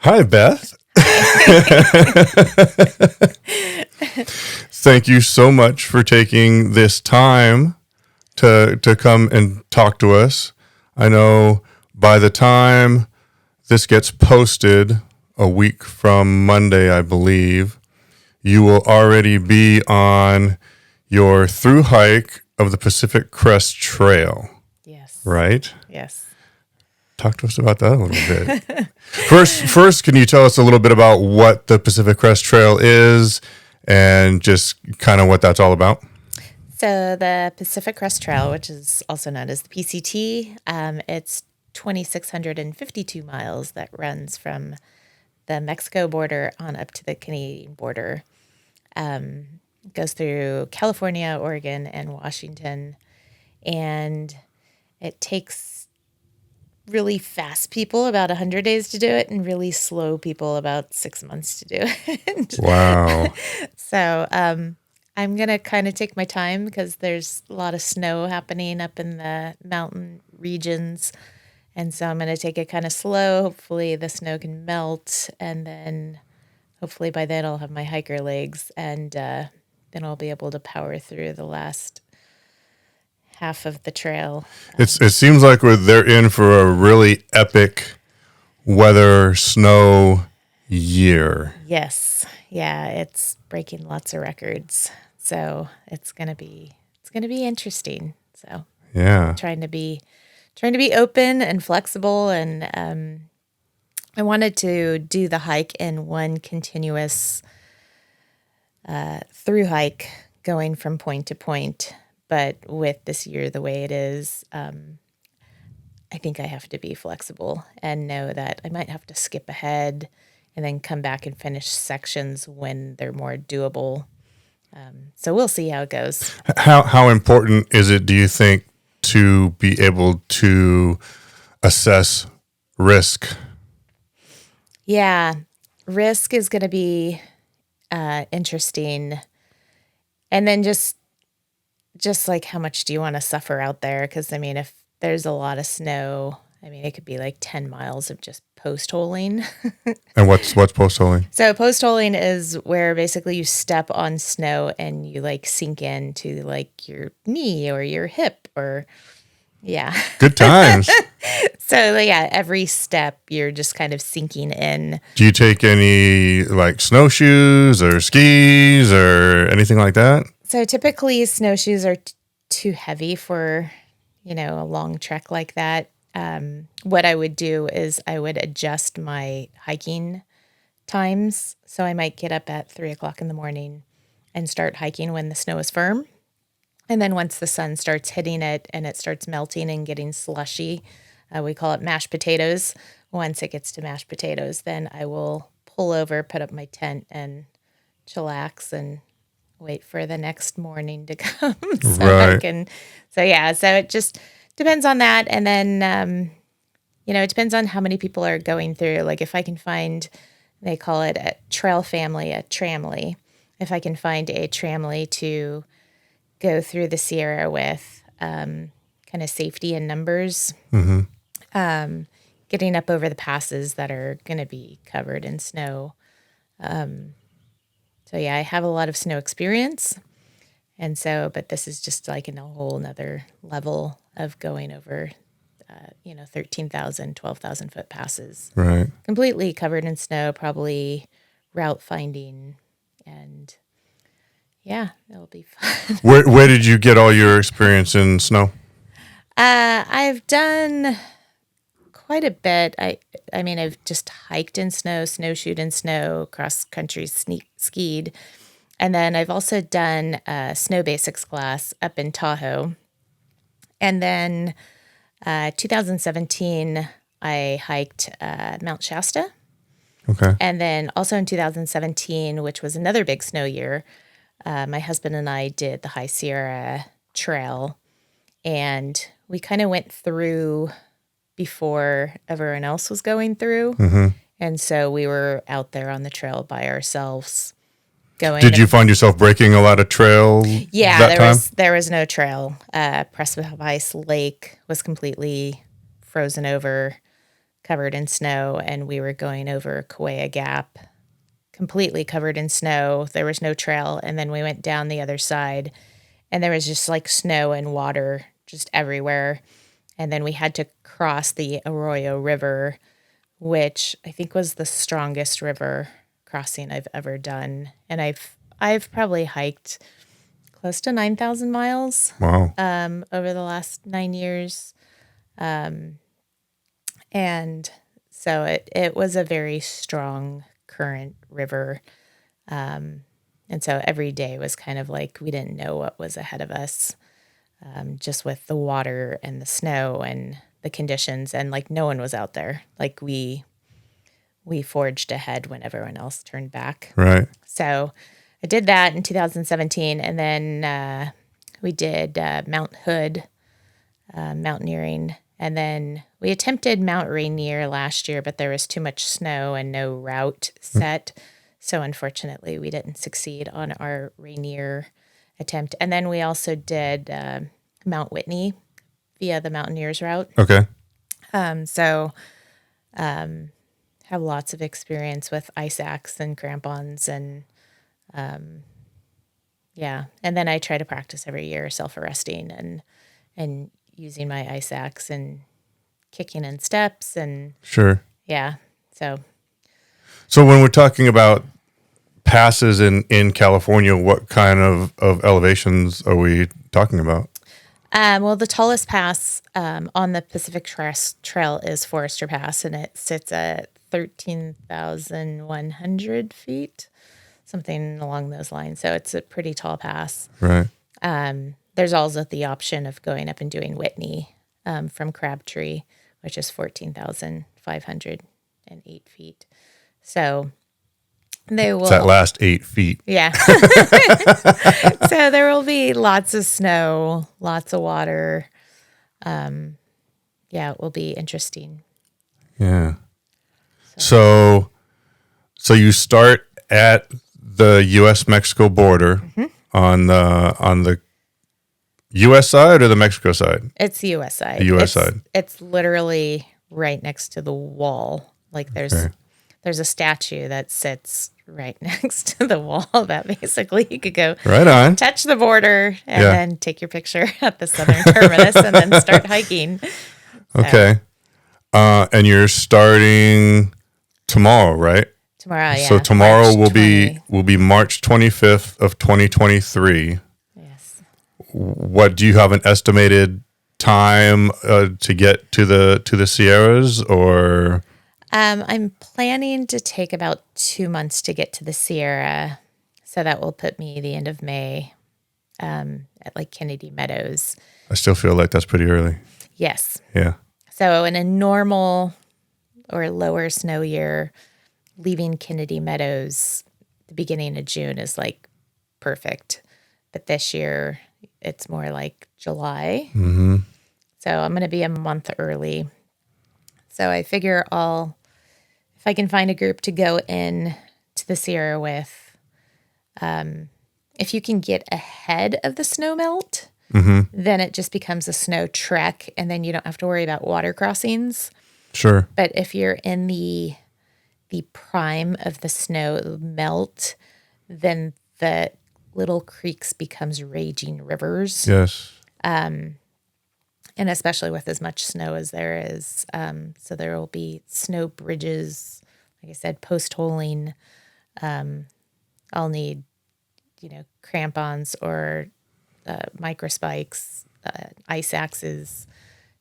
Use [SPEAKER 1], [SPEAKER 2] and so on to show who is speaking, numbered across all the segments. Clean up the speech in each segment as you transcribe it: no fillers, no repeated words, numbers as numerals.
[SPEAKER 1] Hi, Beth. Thank you so much for taking this time to come and talk to us. I know by the time this gets posted a week from Monday, I believe, you will already be on your through hike of the Pacific Crest Trail.
[SPEAKER 2] Yes.
[SPEAKER 1] Right?
[SPEAKER 2] Yes.
[SPEAKER 1] Talk to us about that a little bit. First, can you tell us a little bit about what the Pacific Crest Trail is and just kind of what that's all about?
[SPEAKER 2] So the Pacific Crest Trail, which is also known as the PCT, it's 2,652 miles that runs from the Mexico border on up to the Canadian border. Goes through California, Oregon, and Washington. And it takes really fast people about 100 days to do it and really slow people about 6 months to do it.
[SPEAKER 1] Wow.
[SPEAKER 2] So I'm going to kind of take my time because there's a lot of snow happening up in the mountain regions. And so I'm going to take it kind of slow. Hopefully the snow can melt. And then hopefully by then I'll have my hiker legs. And then I'll be able to power through the last half of the trail.
[SPEAKER 1] It seems like they're in for a really epic weather snow year.
[SPEAKER 2] Yes. Yeah, it's breaking lots of records. So it's going to be interesting. So
[SPEAKER 1] Yeah.
[SPEAKER 2] trying to be open and flexible, and I wanted to do the hike in one continuous through hike going from point to point. But with this year the way it is, I think I have to be flexible and know that I might have to skip ahead and then come back and finish sections when they're more doable. So we'll see how it goes.
[SPEAKER 1] How important is it, do you think, to be able to assess risk?
[SPEAKER 2] Yeah, risk is going to be interesting. And then just like how much do you want to suffer out there? Because, I mean, if there's a lot of snow, I mean, it could be like 10 miles of just post-holing.
[SPEAKER 1] And what's post-holing?
[SPEAKER 2] So post-holing is where basically you step on snow and you like sink into like your knee or your hip or, yeah.
[SPEAKER 1] Good times.
[SPEAKER 2] So yeah, every step you're just kind of sinking in.
[SPEAKER 1] Do you take any like snowshoes or skis or anything like that?
[SPEAKER 2] So typically snowshoes are too heavy for, a long trek like that. What I would do is I would adjust my hiking times. So I might get up at 3:00 in the morning and start hiking when the snow is firm. And then once the sun starts hitting it and it starts melting and getting slushy, we call it mashed potatoes. Once it gets to mashed potatoes, then I will pull over, put up my tent and chillax and wait for the next morning to come.
[SPEAKER 1] Right.
[SPEAKER 2] So it just depends on that. And then, it depends on how many people are going through. Like if I can find, they call it a trail family, a tramley. If I can find a tramley to go through the Sierra with kind of safety in numbers, getting up over the passes that are going to be covered in snow. So yeah, I have a lot of snow experience. And so, but this is just like in a whole nother level of going over, 13,000, 12,000 foot passes.
[SPEAKER 1] Right.
[SPEAKER 2] Completely covered in snow, probably route finding. And yeah, it'll be fun.
[SPEAKER 1] Where did you get all your experience in snow?
[SPEAKER 2] I've done quite a bit. I mean, I've just hiked in snow, snowshoed in snow, cross country skied. And then I've also done a snow basics class up in Tahoe. And then 2017, I hiked Mount Shasta.
[SPEAKER 1] Okay.
[SPEAKER 2] And then also in 2017, which was another big snow year, my husband and I did the High Sierra Trail. And we kind of went through before everyone else was going through.
[SPEAKER 1] Mm-hmm.
[SPEAKER 2] And so we were out there on the trail by ourselves going.
[SPEAKER 1] Did you find yourself breaking a lot of trail?
[SPEAKER 2] Yeah, there was no trail. Precipice Lake was completely frozen over. covered in snow, and we were going over Kauai Gap completely covered in snow. There was no trail. And then we went down the other side, and there was just like snow and water just everywhere. And then we had to cross the Arroyo River, which I think was the strongest river crossing I've ever done. And I've probably hiked close to 9,000 miles
[SPEAKER 1] Wow.
[SPEAKER 2] over the last 9 years. And so it was a very strong current river. And so every day was kind of like we didn't know what was ahead of us, just with the water and the snow and the conditions. And like no one was out there. Like we forged ahead when everyone else turned back.
[SPEAKER 1] Right.
[SPEAKER 2] So I did that in 2017. And then we did Mount Hood mountaineering. And then we attempted Mount Rainier last year, but there was too much snow and no route set. So unfortunately, we didn't succeed on our Rainier attempt. And then we also did Mount Whitney via the Mountaineers route.
[SPEAKER 1] Okay.
[SPEAKER 2] Have lots of experience with ice axe and crampons and yeah. And then I try to practice every year self-arresting and using my ice axe and kicking in steps and
[SPEAKER 1] Sure.
[SPEAKER 2] yeah. So
[SPEAKER 1] when we're talking about passes in California, what kind of elevations are we talking about?
[SPEAKER 2] well, the tallest pass on the Pacific Crest Trail is Forester Pass, and it sits at 13,100 feet, something along those lines. So it's a pretty tall pass.
[SPEAKER 1] Right.
[SPEAKER 2] There's also the option of going up and doing Whitney from Crabtree, which is 14,508 feet. So they will.
[SPEAKER 1] It's that last 8 feet.
[SPEAKER 2] Yeah. So there will be lots of snow, lots of water. Yeah, it will be interesting.
[SPEAKER 1] Yeah. So you start at the U.S.-Mexico border on the U.S. side or the Mexico side?
[SPEAKER 2] It's the U.S. side.
[SPEAKER 1] The U.S. side.
[SPEAKER 2] It's literally right next to the wall. Like there's a statue that sits right next to the wall that basically you could go
[SPEAKER 1] Right on.
[SPEAKER 2] touch the border and then take your picture at the southern terminus and then start hiking. So,
[SPEAKER 1] Okay. And you're starting tomorrow, right?
[SPEAKER 2] tomorrow, yeah.
[SPEAKER 1] So tomorrow
[SPEAKER 2] March 20.
[SPEAKER 1] will be March 25th of 2023.
[SPEAKER 2] Yes.
[SPEAKER 1] What do you have an estimated time to get to the Sierras, or?
[SPEAKER 2] I'm planning to take about 2 months to get to the Sierra. So that will put me the end of May at like Kennedy Meadows.
[SPEAKER 1] I still feel like that's pretty early.
[SPEAKER 2] Yes.
[SPEAKER 1] Yeah.
[SPEAKER 2] So in a normal or lower snow year, leaving Kennedy Meadows the beginning of June is like perfect. But this year it's more like July.
[SPEAKER 1] Mm-hmm.
[SPEAKER 2] So I'm going to be a month early. So I figure if I can find a group to go in to the Sierra with, if you can get ahead of the snow melt, then it just becomes a snow trek, and then you don't have to worry about water crossings.
[SPEAKER 1] Sure.
[SPEAKER 2] But if you're in the prime of the snow melt, then the little creeks becomes raging rivers.
[SPEAKER 1] Yes.
[SPEAKER 2] And especially with as much snow as there is. So there will be snow bridges, like I said, post-holing. I'll need, crampons or microspikes, ice axes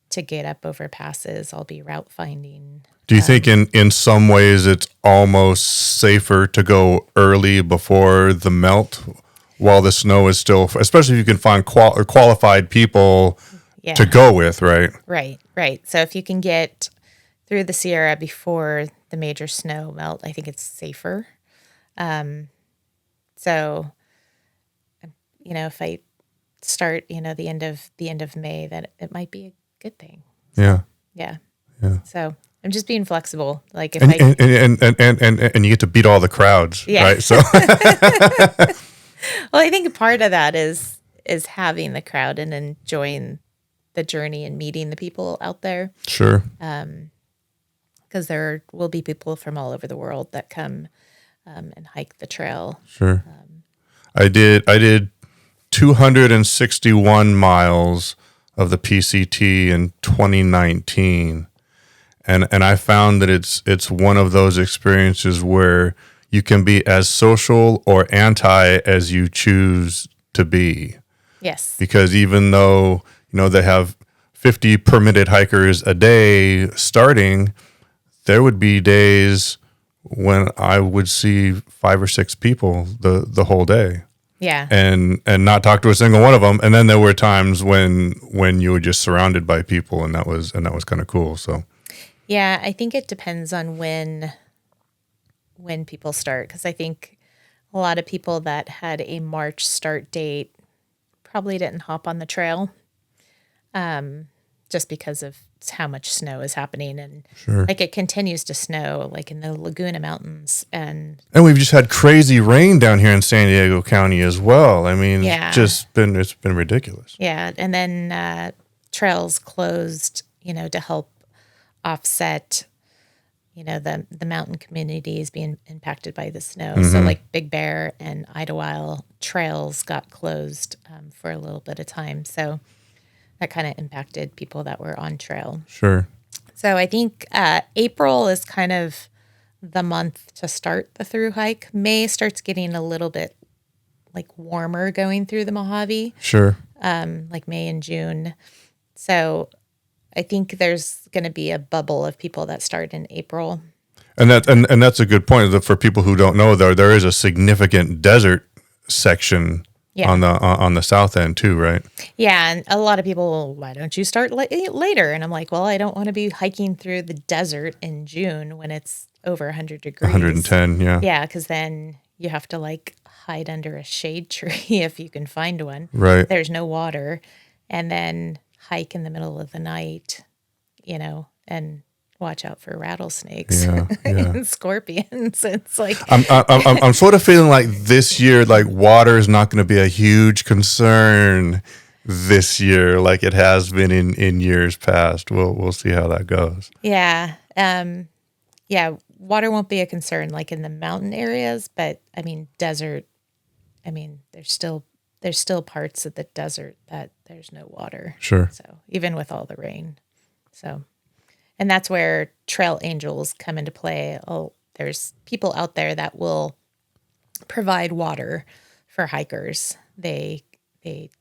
[SPEAKER 2] to get up over passes. I'll be route finding.
[SPEAKER 1] Do you think in some ways it's almost safer to go early before the melt while the snow is still, especially if you can find qualified people to go with, right?
[SPEAKER 2] Right. So if you can get through the Sierra before the major snow melt, I think it's safer. So, if I start, the end of May, that it might be a good thing.
[SPEAKER 1] Yeah.
[SPEAKER 2] Yeah.
[SPEAKER 1] Yeah.
[SPEAKER 2] So I'm just being flexible. Like if
[SPEAKER 1] and you get to beat all the crowds, right? So
[SPEAKER 2] well, I think part of that is having the crowd and enjoying the journey and meeting the people out there.
[SPEAKER 1] sure.
[SPEAKER 2] because there will be people from all over the world that come and hike the trail.
[SPEAKER 1] Sure. I did 261 miles of the PCT in 2019. And I found that it's one of those experiences where you can be as social or anti as you choose to be.
[SPEAKER 2] Yes.
[SPEAKER 1] Because even though, they have 50 permitted hikers a day starting, there would be days when I would see 5 or 6 people the whole day.
[SPEAKER 2] Yeah.
[SPEAKER 1] And not talk to a single one of them. And then there were times when you were just surrounded by people, and that was kind of cool. So
[SPEAKER 2] yeah, I think it depends on when people start, because I think a lot of people that had a March start date probably didn't hop on the trail, just because of how much snow is happening, and
[SPEAKER 1] sure.
[SPEAKER 2] like it continues to snow like in the Laguna Mountains, and
[SPEAKER 1] we've just had crazy rain down here in San Diego County as well. I mean,
[SPEAKER 2] yeah.
[SPEAKER 1] it's been ridiculous.
[SPEAKER 2] Yeah, and then trails closed, to help offset, the mountain communities being impacted by the snow. So like Big Bear and Idlewild trails got closed for a little bit of time. So that kind of impacted people that were on trail.
[SPEAKER 1] Sure.
[SPEAKER 2] So I think April is kind of the month to start the through hike. May starts getting a little bit like warmer going through the Mojave.
[SPEAKER 1] Sure.
[SPEAKER 2] Like May and June. So I think there's going to be a bubble of people that start in April.
[SPEAKER 1] And that's a good point. That for people who don't know, there is a significant desert section on the south end too, right?
[SPEAKER 2] Yeah, and a lot of people, well, why don't you start later? And I'm like, well, I don't want to be hiking through the desert in June when it's over 100 degrees.
[SPEAKER 1] 110, yeah.
[SPEAKER 2] Yeah, because then you have to like hide under a shade tree if you can find one.
[SPEAKER 1] Right.
[SPEAKER 2] There's no water. And then hike in the middle of the night, and watch out for rattlesnakes and scorpions. It's like
[SPEAKER 1] I'm sort of feeling like this year, like water is not going to be a huge concern this year, like it has been in years past. We'll see how that goes.
[SPEAKER 2] Yeah, water won't be a concern like in the mountain areas, but I mean desert. I mean there's still parts of the desert that there's no water.
[SPEAKER 1] Sure.
[SPEAKER 2] So even with all the rain. So, and that's where trail angels come into play. Oh, there's people out there that will provide water for hikers. They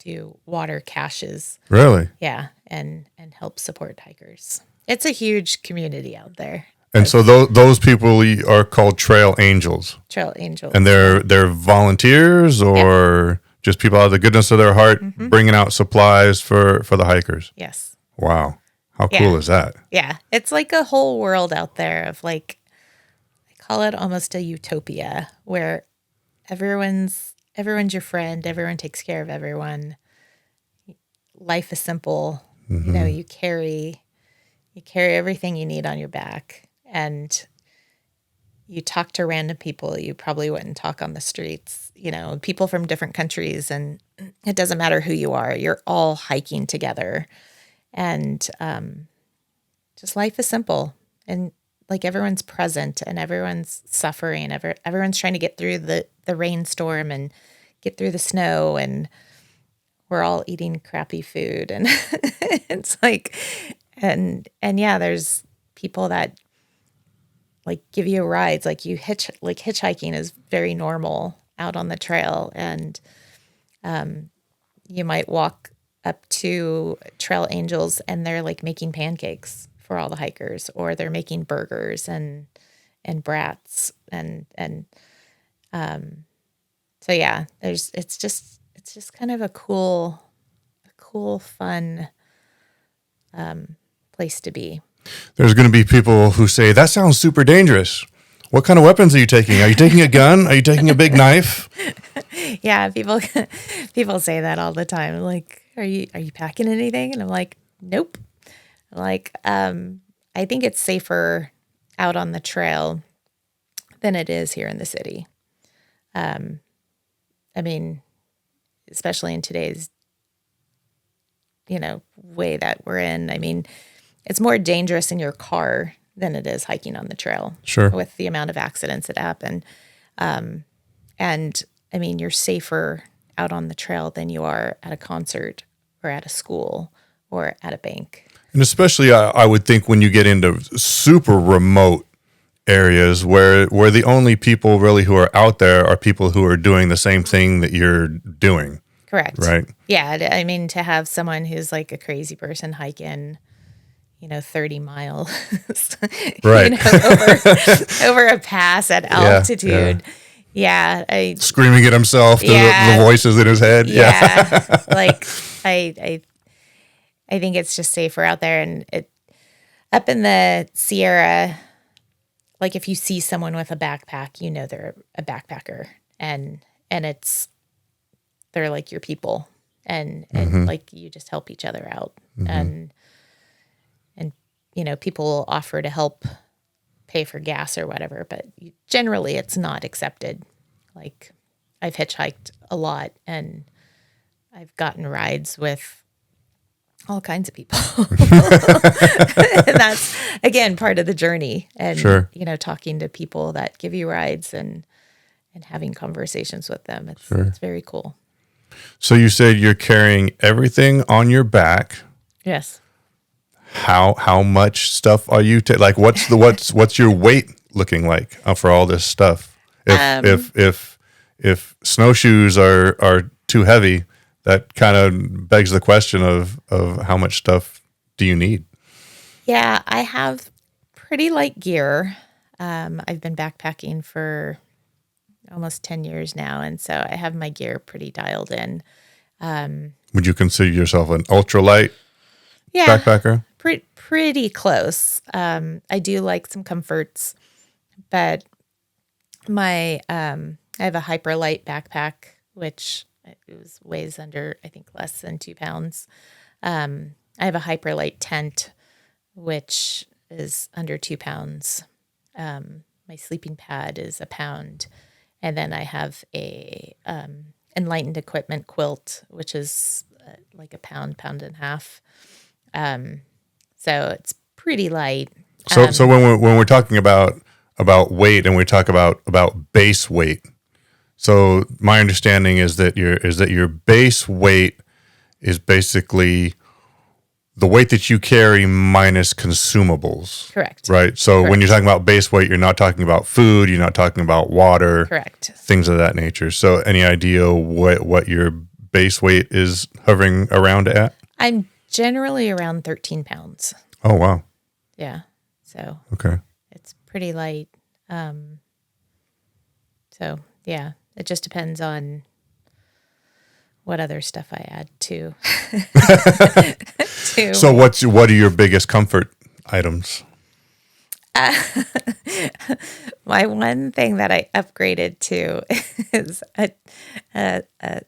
[SPEAKER 2] do water caches.
[SPEAKER 1] Really?
[SPEAKER 2] Yeah. And help support hikers. It's a huge community out there.
[SPEAKER 1] And so those people are called trail angels.
[SPEAKER 2] Trail angels.
[SPEAKER 1] And they're volunteers or just people out of the goodness of their heart bringing out supplies for the hikers.
[SPEAKER 2] Yes.
[SPEAKER 1] Wow. How cool is that?
[SPEAKER 2] Yeah. It's like a whole world out there of like, I call it almost a utopia where everyone's your friend. Everyone takes care of everyone. Life is simple. You carry everything you need on your back, and you talk to random people you probably wouldn't talk on the streets, people from different countries, and it doesn't matter who you are. You're all hiking together, and just life is simple, and like everyone's present and everyone's suffering. Everyone's trying to get through the rainstorm and get through the snow, and we're all eating crappy food, and it's like, and yeah, there's people that like give you rides, like hitchhiking is very normal out on the trail, and you might walk up to trail angels and they're like making pancakes for all the hikers, or they're making burgers and brats and so yeah, it's just kind of a cool fun place to be.
[SPEAKER 1] There's going to be people who say, that sounds super dangerous. What kind of weapons are you taking? Are you taking a gun? Are you taking a big knife?
[SPEAKER 2] Yeah, people say that all the time. Like, are you packing anything? And I'm like, nope. Like, I think it's safer out on the trail than it is here in the city. I mean, especially in today's, way that we're in. I mean, it's more dangerous in your car than it is hiking on the trail.
[SPEAKER 1] Sure.
[SPEAKER 2] With the amount of accidents that happen. And I mean, you're safer out on the trail than you are at a concert or at a school or at a bank.
[SPEAKER 1] And especially, I would think when you get into super remote areas where the only people really who are out there are people who are doing the same thing that you're doing.
[SPEAKER 2] Correct.
[SPEAKER 1] Right.
[SPEAKER 2] Yeah. I mean, to have someone who's like a crazy person hiking, 30 miles,
[SPEAKER 1] Right.
[SPEAKER 2] over a pass at altitude. Yeah.
[SPEAKER 1] Screaming at himself, the voices in his head.
[SPEAKER 2] Yeah. Like I think it's just safer out there, and up in the Sierra, like if you see someone with a backpack, they're a backpacker, and they're like your people, and like you just help each other out, and people will offer to help pay for gas or whatever, but generally it's not accepted. Like I've hitchhiked a lot, and I've gotten rides with all kinds of people. And that's, again, part of the journey. And,
[SPEAKER 1] sure.
[SPEAKER 2] Talking to people that give you rides and having conversations with them. It's very cool.
[SPEAKER 1] So you said you're carrying everything on your back.
[SPEAKER 2] Yes.
[SPEAKER 1] How much stuff are you like what's your weight looking like for all this stuff? If snowshoes are too heavy, that kind of begs the question of how much stuff do you need?
[SPEAKER 2] Yeah, I have pretty light gear. I've been backpacking for almost 10 years now, and so I have my gear pretty dialed in.
[SPEAKER 1] Would you consider yourself an ultralight backpacker?
[SPEAKER 2] Pretty close. I do like some comforts, but I have a hyperlight backpack, which weighs under, I think, less than 2 pounds. I have a hyperlight tent, which is under 2 pounds. My sleeping pad is 1 pound. And then I have a enlightened equipment quilt, which is like 1 pound, pound and a half. So it's pretty light.
[SPEAKER 1] So when we're talking about weight, and we talk about base weight, so my understanding is that your base weight is basically the weight that you carry minus consumables.
[SPEAKER 2] Correct.
[SPEAKER 1] Right. So when you're talking about base weight, you're not talking about food, you're not talking about water.
[SPEAKER 2] Correct.
[SPEAKER 1] Things of that nature. So any idea what your base weight is hovering around at?
[SPEAKER 2] I'm generally around 13 pounds.
[SPEAKER 1] Oh, wow.
[SPEAKER 2] Yeah. So
[SPEAKER 1] okay.
[SPEAKER 2] It's pretty light. So yeah, it just depends on what other stuff I add to.
[SPEAKER 1] So what are your biggest comfort items?
[SPEAKER 2] My one thing that I upgraded to is a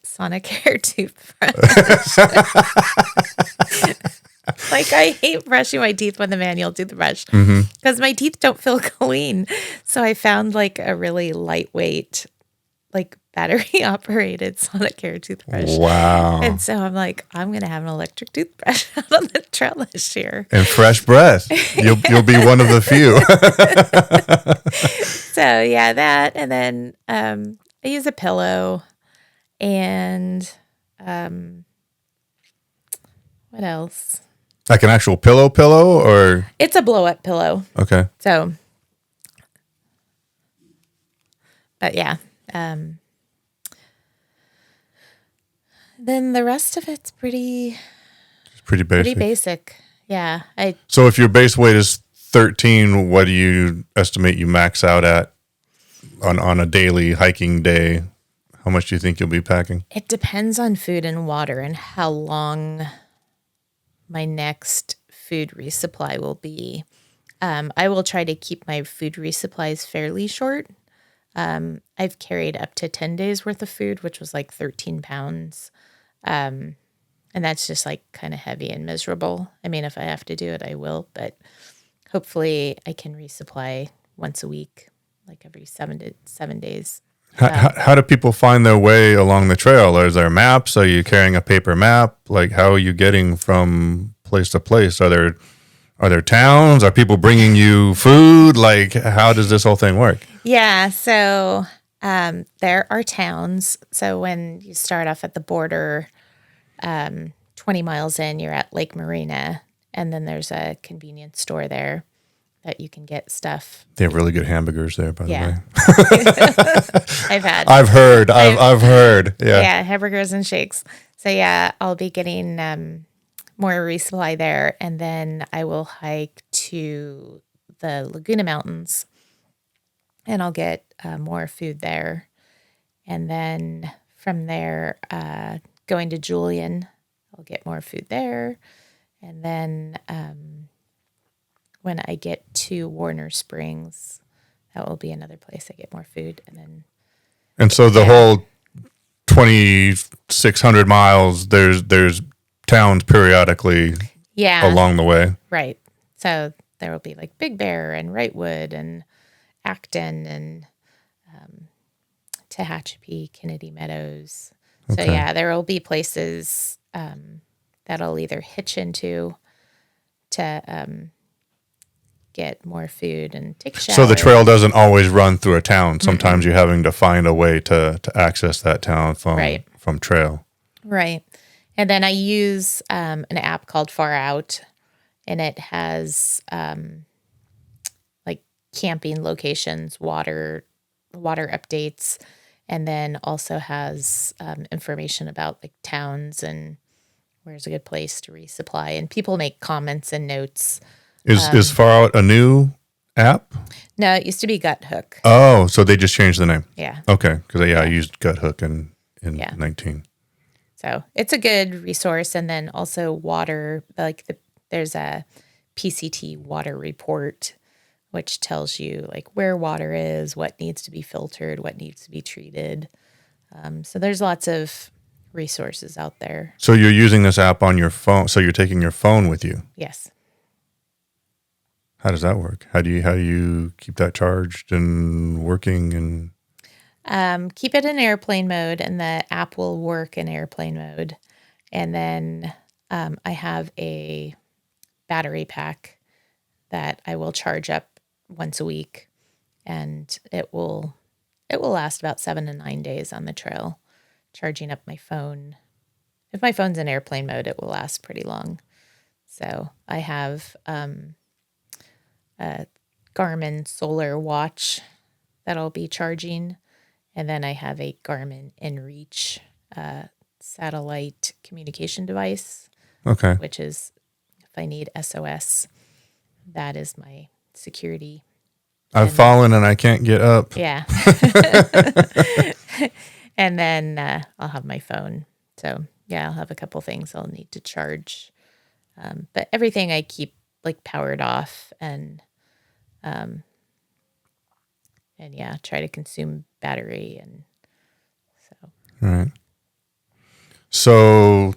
[SPEAKER 2] Sonicare toothbrush. Like, I hate brushing my teeth with a manual toothbrush because my teeth don't feel clean. So I found like a really lightweight, like battery operated Sonicare toothbrush.
[SPEAKER 1] Wow.
[SPEAKER 2] And so I'm like, I'm going to have an electric toothbrush out on the trail this year.
[SPEAKER 1] And fresh breath. You'll be one of the few.
[SPEAKER 2] So yeah, that. And then I use a pillow, and what else?
[SPEAKER 1] Like an actual pillow, or?
[SPEAKER 2] It's a blow up pillow.
[SPEAKER 1] Okay.
[SPEAKER 2] So, but yeah. Then the rest of it's pretty
[SPEAKER 1] basic.
[SPEAKER 2] Pretty basic. Yeah.
[SPEAKER 1] So if your base weight is 13, what do you estimate you max out at on a daily hiking day? How much do you think you'll be packing?
[SPEAKER 2] It depends on food and water and how long my next food resupply will be. I will try to keep my food resupplies fairly short. I've carried up to 10 days worth of food, which was like 13 pounds. And that's just like kind of heavy and miserable. I mean, if I have to do it, I will, but hopefully I can resupply once a week, like every 7 days.
[SPEAKER 1] How do people find their way along the trail? Is there maps? Are you carrying a paper map? Like, how are you getting from place to place? Are Are there towns? Are people bringing you food? Like, how does this whole thing work?
[SPEAKER 2] Yeah, so there are towns. So when you start off at the border, 20 miles in, you're at Lake Marina, and then there's a convenience store there that you can get stuff.
[SPEAKER 1] They have really good hamburgers there, by the
[SPEAKER 2] Yeah.
[SPEAKER 1] way.
[SPEAKER 2] I've
[SPEAKER 1] I've heard. Yeah.
[SPEAKER 2] yeah, hamburgers and shakes. So yeah, I'll be getting more resupply there, and then I will hike to the Laguna Mountains, and I'll get more food there, and then from there, going to Julian, I'll get more food there, and then when I get to Warner Springs, that will be another place I get more food,
[SPEAKER 1] And so the whole 2,600 miles, there's towns periodically along the way.
[SPEAKER 2] Right. So there will be like Big Bear and Wrightwood and Acton and Tehachapi, Kennedy Meadows. So
[SPEAKER 1] Okay.
[SPEAKER 2] yeah, there will be places that I'll either hitch into to get more food and take a shower.
[SPEAKER 1] So the trail doesn't always run through a town. Sometimes you're having to find a way to access that town from trail.
[SPEAKER 2] Right. And then I use an app called Far Out, and it has like camping locations, water updates, and then also has information about like towns and where's a good place to resupply. And people make comments and notes.
[SPEAKER 1] Is Far Out a new app?
[SPEAKER 2] No, it used to be Gut Hook.
[SPEAKER 1] Oh, so they just changed the name.
[SPEAKER 2] Yeah.
[SPEAKER 1] Okay, because I used Gut Hook in 19.
[SPEAKER 2] So it's a good resource. And then also water, there's a PCT water report, which tells you like where water is, what needs to be filtered, what needs to be treated. So there's lots of resources out there.
[SPEAKER 1] So you're using this app on your phone. So you're taking your phone with you.
[SPEAKER 2] Yes.
[SPEAKER 1] How does that work? How do you keep that charged and working and?
[SPEAKER 2] Keep it in airplane mode, and the app will work in airplane mode. And then I have a battery pack that I will charge up once a week, and it will last about 7 to 9 days on the trail. Charging up my phone. If my phone's in airplane mode, it will last pretty long. So I have a Garmin Solar watch that I'll be charging. And then I have a Garmin InReach satellite communication device.
[SPEAKER 1] Okay.
[SPEAKER 2] Which is, if I need SOS, that is my security.
[SPEAKER 1] I've fallen and I can't get up.
[SPEAKER 2] Yeah. And then I'll have my phone. So yeah, I'll have a couple things I'll need to charge. But everything I keep like powered off and yeah, try to consume battery and so.
[SPEAKER 1] Right. So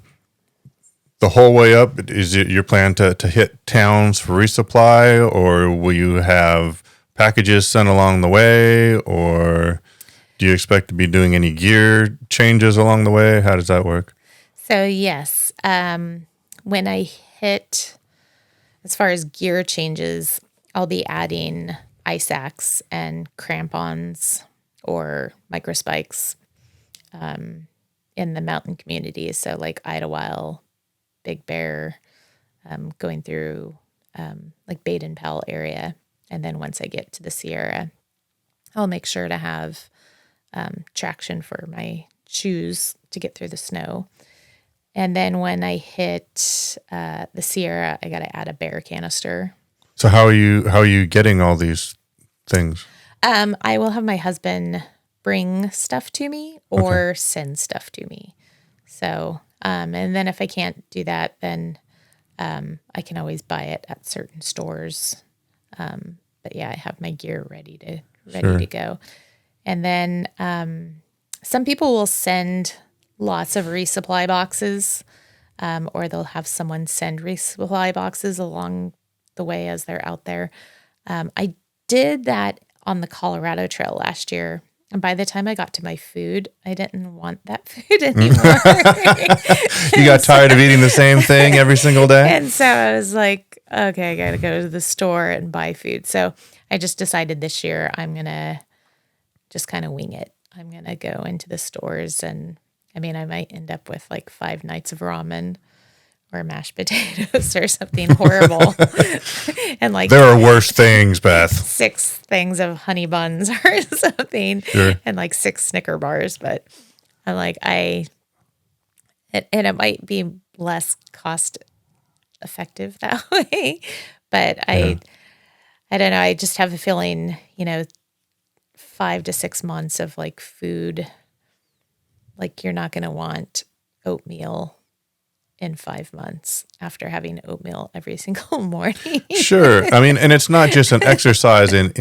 [SPEAKER 1] the whole way up, is it your plan to hit towns for resupply, or will you have packages sent along the way, or do you expect to be doing any gear changes along the way? How does that work?
[SPEAKER 2] So yes, when I hit, as far as gear changes, I'll be adding ice axe and crampons or microspikes in the mountain communities. So like Idlewild, Big Bear, going through like Baden Powell area. And then once I get to the Sierra, I'll make sure to have traction for my shoes to get through the snow. And then when I hit the Sierra, I got to add a bear canister.
[SPEAKER 1] So how are you getting all these things?
[SPEAKER 2] I will have my husband bring stuff to me or send stuff to me. So, and then if I can't do that, then I can always buy it at certain stores. But yeah, I have my gear ready to go. And then some people will send lots of resupply boxes, or they'll have someone send resupply boxes along the way as they're out there. I did that on the Colorado Trail last year. And by the time I got to my food, I didn't want that food anymore.
[SPEAKER 1] You got tired of eating the same thing every single day?
[SPEAKER 2] And so I was like, okay, I got to go to the store and buy food. So I just decided this year I'm going to just kind of wing it. I'm going to go into the stores, and I mean, I might end up with like 5 nights of ramen or mashed potatoes or something horrible. And like
[SPEAKER 1] There are worse things, Beth.
[SPEAKER 2] 6 things of honey buns or something.
[SPEAKER 1] Sure.
[SPEAKER 2] And like 6 Snicker bars. But I'm like, and it might be less cost effective that way. But I don't know. I just have a feeling, 5 to 6 months of like food, like you're not going to want oatmeal in 5 months after having oatmeal every single morning.
[SPEAKER 1] Sure. I mean, and it's not just an exercise in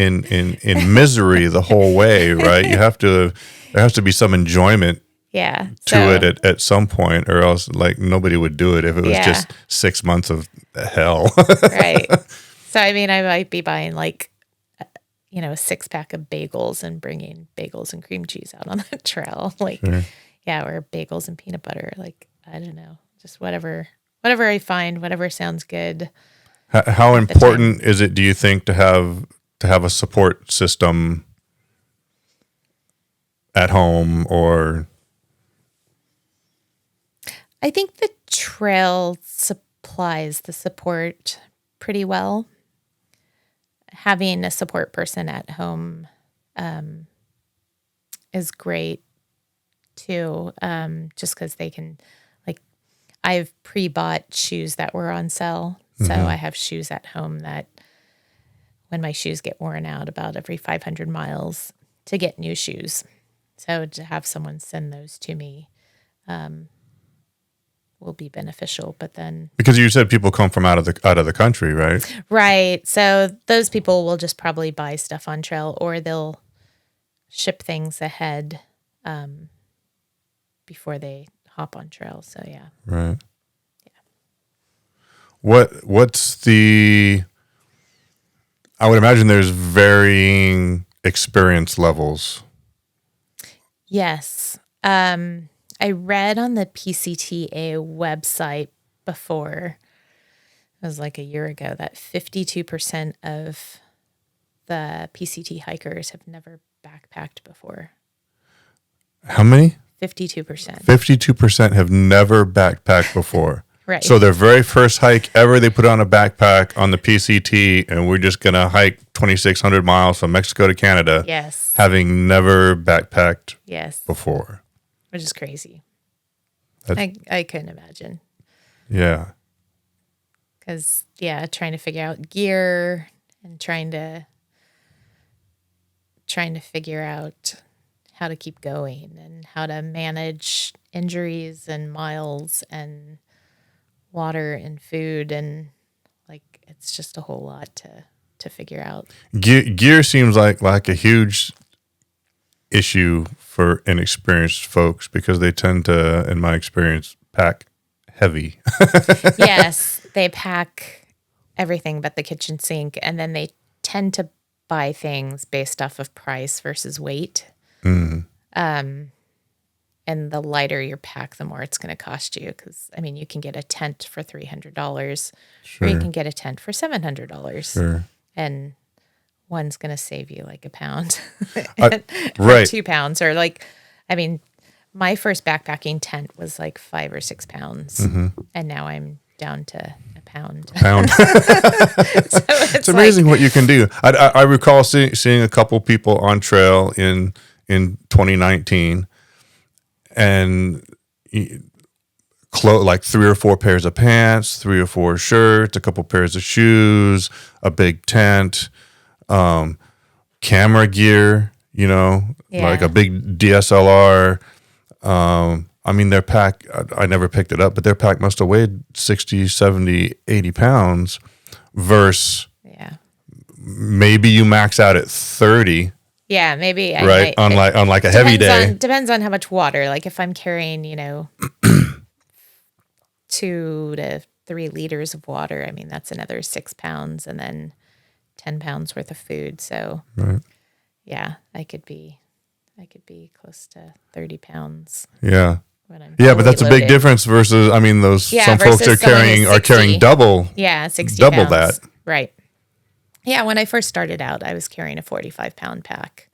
[SPEAKER 1] misery the whole way, right? There has to be some enjoyment to it at some point, or else like nobody would do it if it was just 6 months of hell.
[SPEAKER 2] Right. So, I mean, I might be buying like, a 6-pack of bagels and bringing bagels and cream cheese out on the trail. Like, or bagels and peanut butter. Like, I don't know. Just whatever I find, whatever sounds good.
[SPEAKER 1] How important is it, do you think, to have a support system at home? Or
[SPEAKER 2] I think the trail supplies the support pretty well. Having a support person at home is great too, just because they can, like, I've pre-bought shoes that were on sale. So I have shoes at home that when my shoes get worn out about every 500 miles to get new shoes. So to have someone send those to me will be beneficial. But then,
[SPEAKER 1] because you said people come from out of the country, right?
[SPEAKER 2] right. So those people will just probably buy stuff on trail, or they'll ship things ahead before they hop on trail. So yeah.
[SPEAKER 1] Right. Yeah. What's the? I would imagine there's varying experience levels.
[SPEAKER 2] Yes. I read on the PCTA website before, it was like a year ago, that 52% of the PCT hikers have never backpacked before.
[SPEAKER 1] How many?
[SPEAKER 2] 52%.
[SPEAKER 1] 52% have never backpacked before.
[SPEAKER 2] Right.
[SPEAKER 1] So their very first hike ever, they put on a backpack on the PCT, and we're just going to hike 2,600 miles from Mexico to Canada.
[SPEAKER 2] Yes.
[SPEAKER 1] Having never backpacked before.
[SPEAKER 2] Which is crazy. I couldn't imagine.
[SPEAKER 1] Yeah.
[SPEAKER 2] Because, trying to figure out gear and trying to figure out how to keep going and how to manage injuries and miles and water and food, and like it's just a whole lot to figure out.
[SPEAKER 1] Gear seems like a huge issue for inexperienced folks, because they tend to, in my experience, pack heavy.
[SPEAKER 2] Yes, they pack everything but the kitchen sink, and then they tend to buy things based off of price versus weight. And the lighter your pack, the more it's going to cost you. Because, I mean, you can get a tent for $300, or you can get a tent for $700.
[SPEAKER 1] Sure.
[SPEAKER 2] And one's going to save you like a pound,
[SPEAKER 1] right?
[SPEAKER 2] Or 2 pounds, or like, I mean, my first backpacking tent was like 5 or 6 pounds, and now I'm down to a pound.
[SPEAKER 1] So it's amazing what you can do. I recall seeing a couple people on trail in 2019, and like 3 or 4 pairs of pants, 3 or 4 shirts, a couple pairs of shoes, a big tent, camera gear, like a big DSLR. I mean, their pack, I never picked it up, but their pack must have weighed 60, 70, 80 pounds versus maybe you max out at 30.
[SPEAKER 2] Yeah, maybe.
[SPEAKER 1] Right, on like a heavy day.
[SPEAKER 2] Depends on how much water. Like if I'm carrying, 2 to 3 liters of water, I mean, that's another 6 pounds, and then 10 pounds worth of food. So, I could be I could be close to 30 pounds.
[SPEAKER 1] Yeah.
[SPEAKER 2] When I'm
[SPEAKER 1] Yeah, but that's a
[SPEAKER 2] fully
[SPEAKER 1] big
[SPEAKER 2] loaded.
[SPEAKER 1] difference versus, I mean, those
[SPEAKER 2] Yeah,
[SPEAKER 1] some folks
[SPEAKER 2] versus
[SPEAKER 1] are
[SPEAKER 2] someone who's
[SPEAKER 1] carrying
[SPEAKER 2] 60.
[SPEAKER 1] double
[SPEAKER 2] Yeah, 60
[SPEAKER 1] double
[SPEAKER 2] pounds.
[SPEAKER 1] that.
[SPEAKER 2] Right. Yeah, when I first started out, I was carrying a 45-pound pack.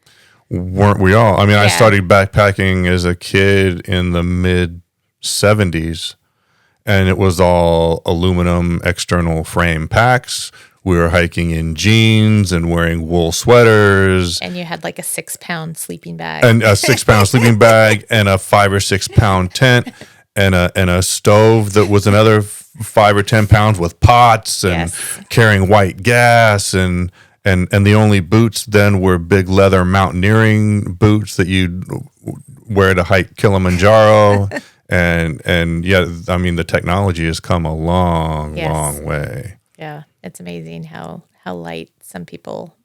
[SPEAKER 1] Weren't we all? I mean, I
[SPEAKER 2] Yeah.
[SPEAKER 1] started backpacking as a kid in the mid 70s, and it was all aluminum external frame packs. We were hiking in jeans and wearing wool sweaters.
[SPEAKER 2] And you had like a 6-pound sleeping bag.
[SPEAKER 1] And a 6-pound sleeping bag and a 5 or 6 pound tent and a stove that was another 5 or 10 pounds with pots and
[SPEAKER 2] Yes.
[SPEAKER 1] carrying white gas and the only boots then were big leather mountaineering boots that you'd wear to hike Kilimanjaro. and yeah, I mean, the technology has come a long,
[SPEAKER 2] Yes.
[SPEAKER 1] long way.
[SPEAKER 2] Yeah, it's amazing how light some people.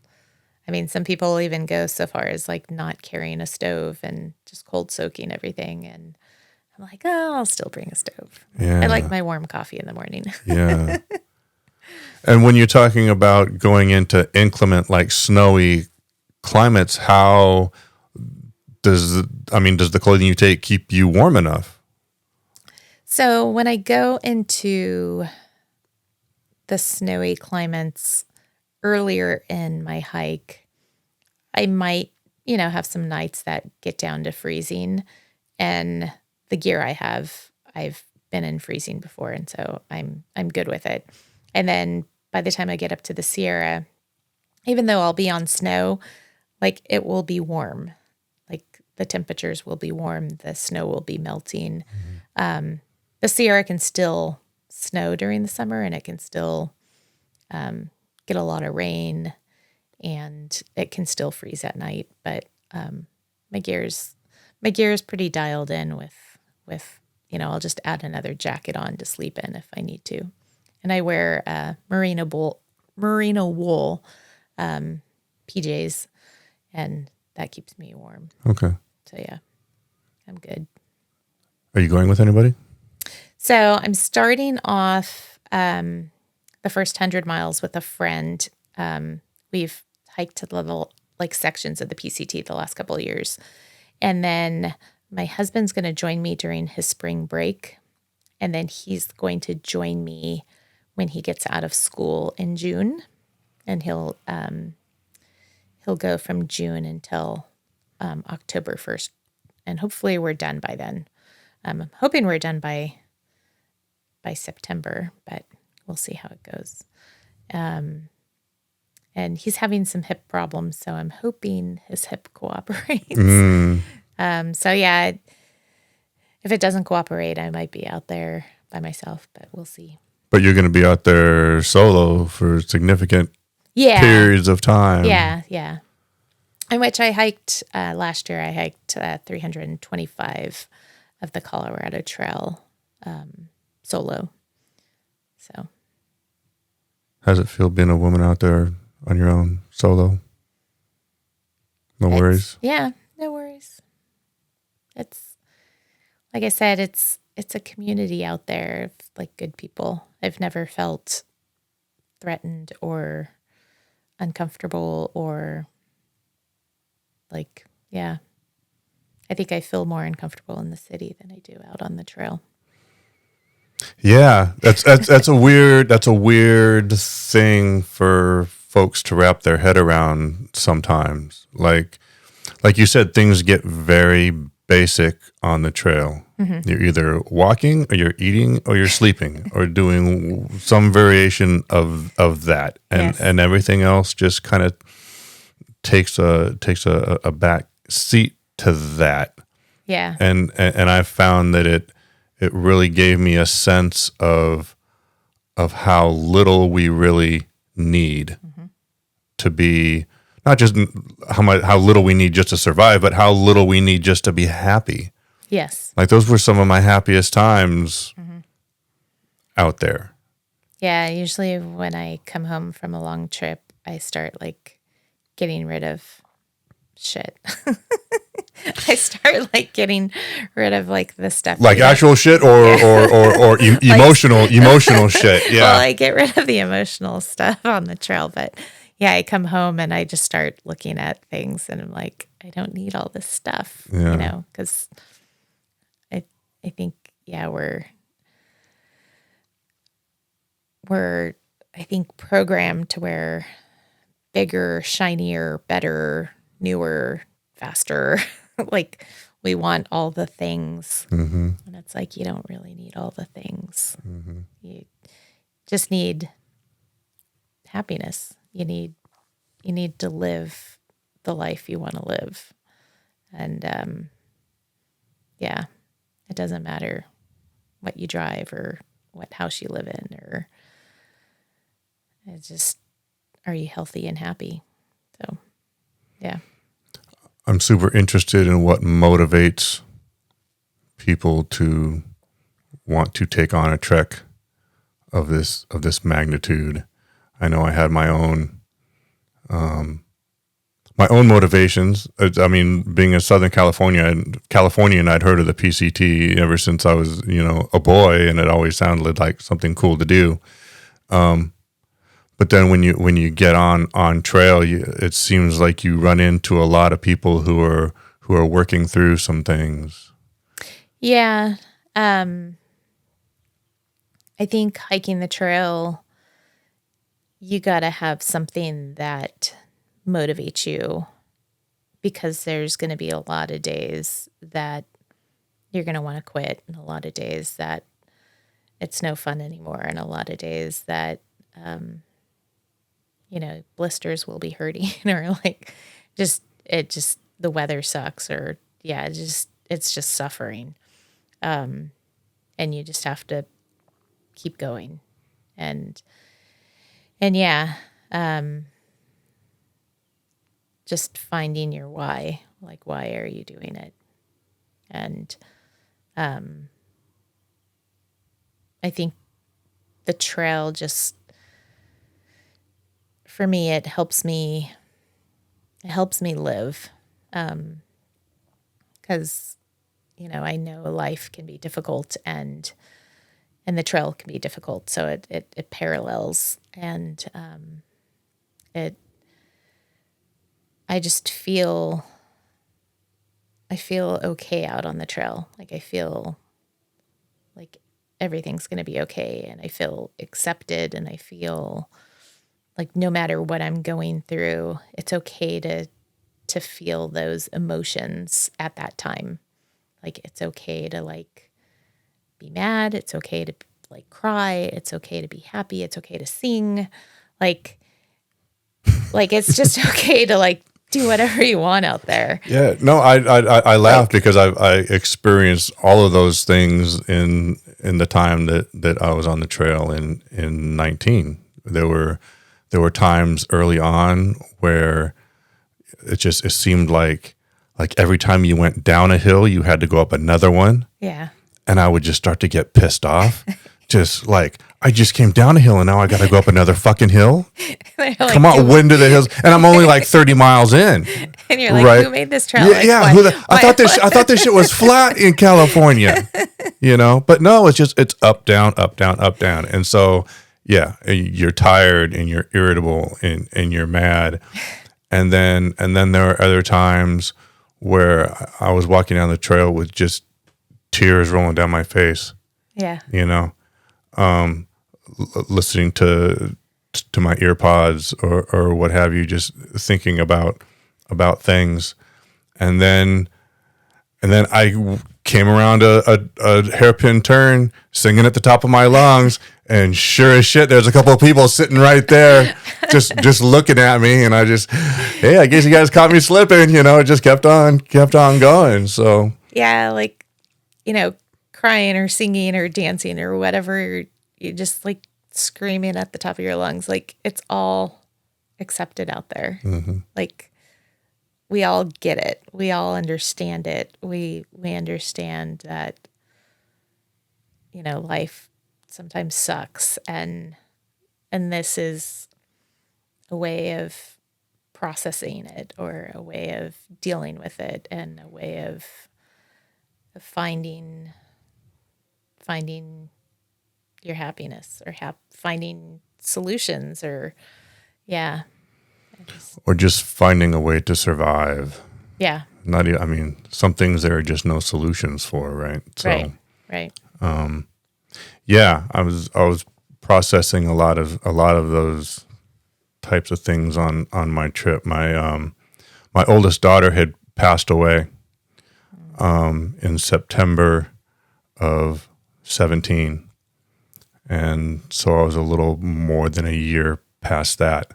[SPEAKER 2] I mean, some people even go so far as like not carrying a stove and just cold soaking everything. And I'm like, oh, I'll still bring a stove.
[SPEAKER 1] Yeah.
[SPEAKER 2] I like my warm coffee in the morning.
[SPEAKER 1] Yeah. And when you're talking about going into inclement, like snowy climates, how does the clothing you take keep you warm enough?
[SPEAKER 2] So when I go into the snowy climates earlier in my hike, I might, have some nights that get down to freezing, and the gear I have, I've been in freezing before, and so I'm good with it. And then by the time I get up to the Sierra, even though I'll be on snow, like it will be warm, like the temperatures will be warm, the snow will be melting. The Sierra can still snow during the summer, and it can still get a lot of rain, and it can still freeze at night. But my gear is pretty dialed in with I'll just add another jacket on to sleep in if I need to, and I wear merino wool PJs, and that keeps me warm.
[SPEAKER 1] Okay.
[SPEAKER 2] So yeah, I'm good.
[SPEAKER 1] Are you going with anybody?
[SPEAKER 2] So I'm starting off the first 100 miles with a friend. We've hiked to little sections of the PCT the last couple of years. And then my husband's going to join me during his spring break. And then he's going to join me when he gets out of school in June. And he'll go from June until October 1st. And hopefully we're done by then. I'm hoping we're done by September, but we'll see how it goes. And he's having some hip problems, so I'm hoping his hip cooperates. So yeah, if it doesn't cooperate, I might be out there by myself, but we'll see.
[SPEAKER 1] But you're going to be out there solo for significant periods of time.
[SPEAKER 2] Yeah. In which I hiked last year. I hiked 325 of the Colorado Trail solo. So,
[SPEAKER 1] how's it feel being a woman out there on your own solo? No worries.
[SPEAKER 2] Yeah, no worries. It's like I said, it's a community out there of good people. I've never felt threatened or uncomfortable or I think I feel more uncomfortable in the city than I do out on the trail.
[SPEAKER 1] Yeah, that's a weird thing for folks to wrap their head around sometimes. Like you said, things get very basic on the trail. Mm-hmm. You're either walking or you're eating or you're sleeping or doing some variation of that, and everything else just kind of takes a back seat to that.
[SPEAKER 2] Yeah,
[SPEAKER 1] and I found that it really gave me a sense of how little we really need to be, not just how little we need just to survive, but how little we need just to be happy.
[SPEAKER 2] Yes.
[SPEAKER 1] Like those were some of my happiest times out there.
[SPEAKER 2] Yeah, usually when I come home from a long trip, I start getting rid of shit. I start getting rid of the stuff.
[SPEAKER 1] Actual shit or emotional shit. Yeah.
[SPEAKER 2] Well, I get rid of the emotional stuff on the trail, but yeah, I come home and I just start looking at things and I'm like, I don't need all this stuff,
[SPEAKER 1] Yeah.
[SPEAKER 2] because I, I think, yeah, we're, I think programmed to where bigger, shinier, better, newer, faster. Like we want all the things.
[SPEAKER 1] Mm-hmm.
[SPEAKER 2] And it's like you don't really need all the things.
[SPEAKER 1] Mm-hmm.
[SPEAKER 2] You just need happiness. You need to live the life you want to live. And yeah, it doesn't matter what you drive or what house you live in, or it's just, are you healthy and happy? So yeah.
[SPEAKER 1] I'm super interested in what motivates people to want to take on a trek of this magnitude. I know I had my own motivations. I mean, being in Southern Californian, I'd heard of the PCT ever since I was, a boy, and it always sounded like something cool to do. But then when you get on trail, it seems like you run into a lot of people who are working through some things.
[SPEAKER 2] Yeah. I think hiking the trail, you got to have something that motivates you, because there's going to be a lot of days that you're going to want to quit, and a lot of days that it's no fun anymore, and a lot of days that, blisters will be hurting or like the weather sucks, or yeah, it's just suffering. And you just have to keep going. And yeah, just finding your why. Like, why are you doing it? And I think the trail just, for me, it helps me live. Because, I know life can be difficult, and the trail can be difficult. So it parallels, and I just I feel okay out on the trail. Like I feel like everything's going to be okay, and I feel accepted, and I feel like no matter what I'm going through, it's okay to feel those emotions at that time. Like it's okay to like be mad, it's okay to like cry, it's okay to be happy, it's okay to sing. Like it's just okay to like do whatever you want out there.
[SPEAKER 1] Yeah, no, I laughed because I experienced all of those things in the time that I was on the trail in 19. There were times early on where it seemed like every time you went down a hill, you had to go up another one.
[SPEAKER 2] Yeah.
[SPEAKER 1] And I would just start to get pissed off. Just like, I just came down a hill and now I got to go up another fucking hill.
[SPEAKER 2] Like,
[SPEAKER 1] come on, when do the hills? And I'm only like 30 miles in.
[SPEAKER 2] And you're like, right? Who made this trail?
[SPEAKER 1] Yeah,
[SPEAKER 2] like,
[SPEAKER 1] yeah. I thought this shit was flat in California, But no, it's up, down, up, down, up, down. And so, yeah, you're tired and you're irritable and you're mad. And then there are other times where I was walking down the trail with just tears rolling down my face.
[SPEAKER 2] Yeah.
[SPEAKER 1] Listening to my ear pods or what have you, just thinking about things. And then I came around a hairpin turn singing at the top of my lungs, and sure as shit, there's a couple of people sitting right there just looking at me, and I just, hey, I guess you guys caught me slipping, it just kept on going. So
[SPEAKER 2] yeah, like, crying or singing or dancing or whatever, you just like screaming at the top of your lungs, like it's all accepted out there.
[SPEAKER 1] Mm-hmm.
[SPEAKER 2] Like we all get it. We all understand it. We understand that, life sometimes sucks, and this is a way of processing it, or a way of dealing with it, and a way of finding your happiness, or finding solutions, or yeah.
[SPEAKER 1] or just finding a way to survive.
[SPEAKER 2] Yeah.
[SPEAKER 1] Not even, I mean, some things there are just no solutions for, right? So,
[SPEAKER 2] Right.
[SPEAKER 1] yeah, I was processing a lot of those types of things on my trip. My oldest daughter had passed away in September of 17, and so I was a little more than a year past that.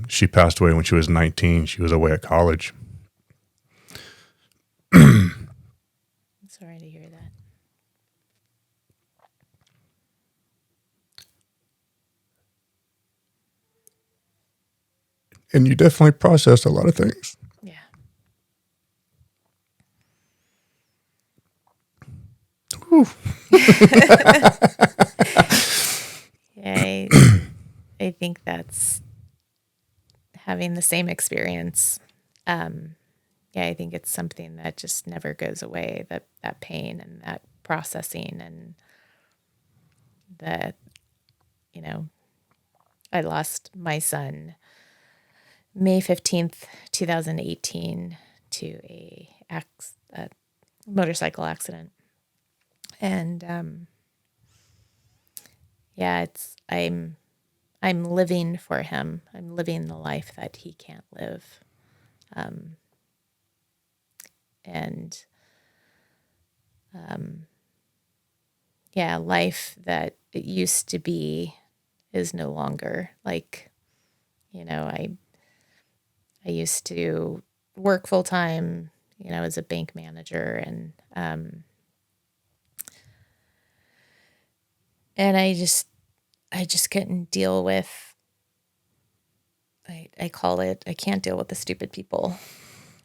[SPEAKER 1] She passed away when she was 19. She was away at college.
[SPEAKER 2] Sorry to hear that.
[SPEAKER 1] And you definitely processed a lot of things.
[SPEAKER 2] Yeah. Yeah, I think that's having the same experience. Yeah, I think it's something that just never goes away, that pain and that processing and the, I lost my son May 15th, 2018 to a motorcycle accident. And yeah, I'm living for him. I'm living the life that he can't live. Yeah, life that it used to be is no longer. Like, I used to work full time, as a bank manager, and I just couldn't deal with. I call it. I can't deal with the stupid people.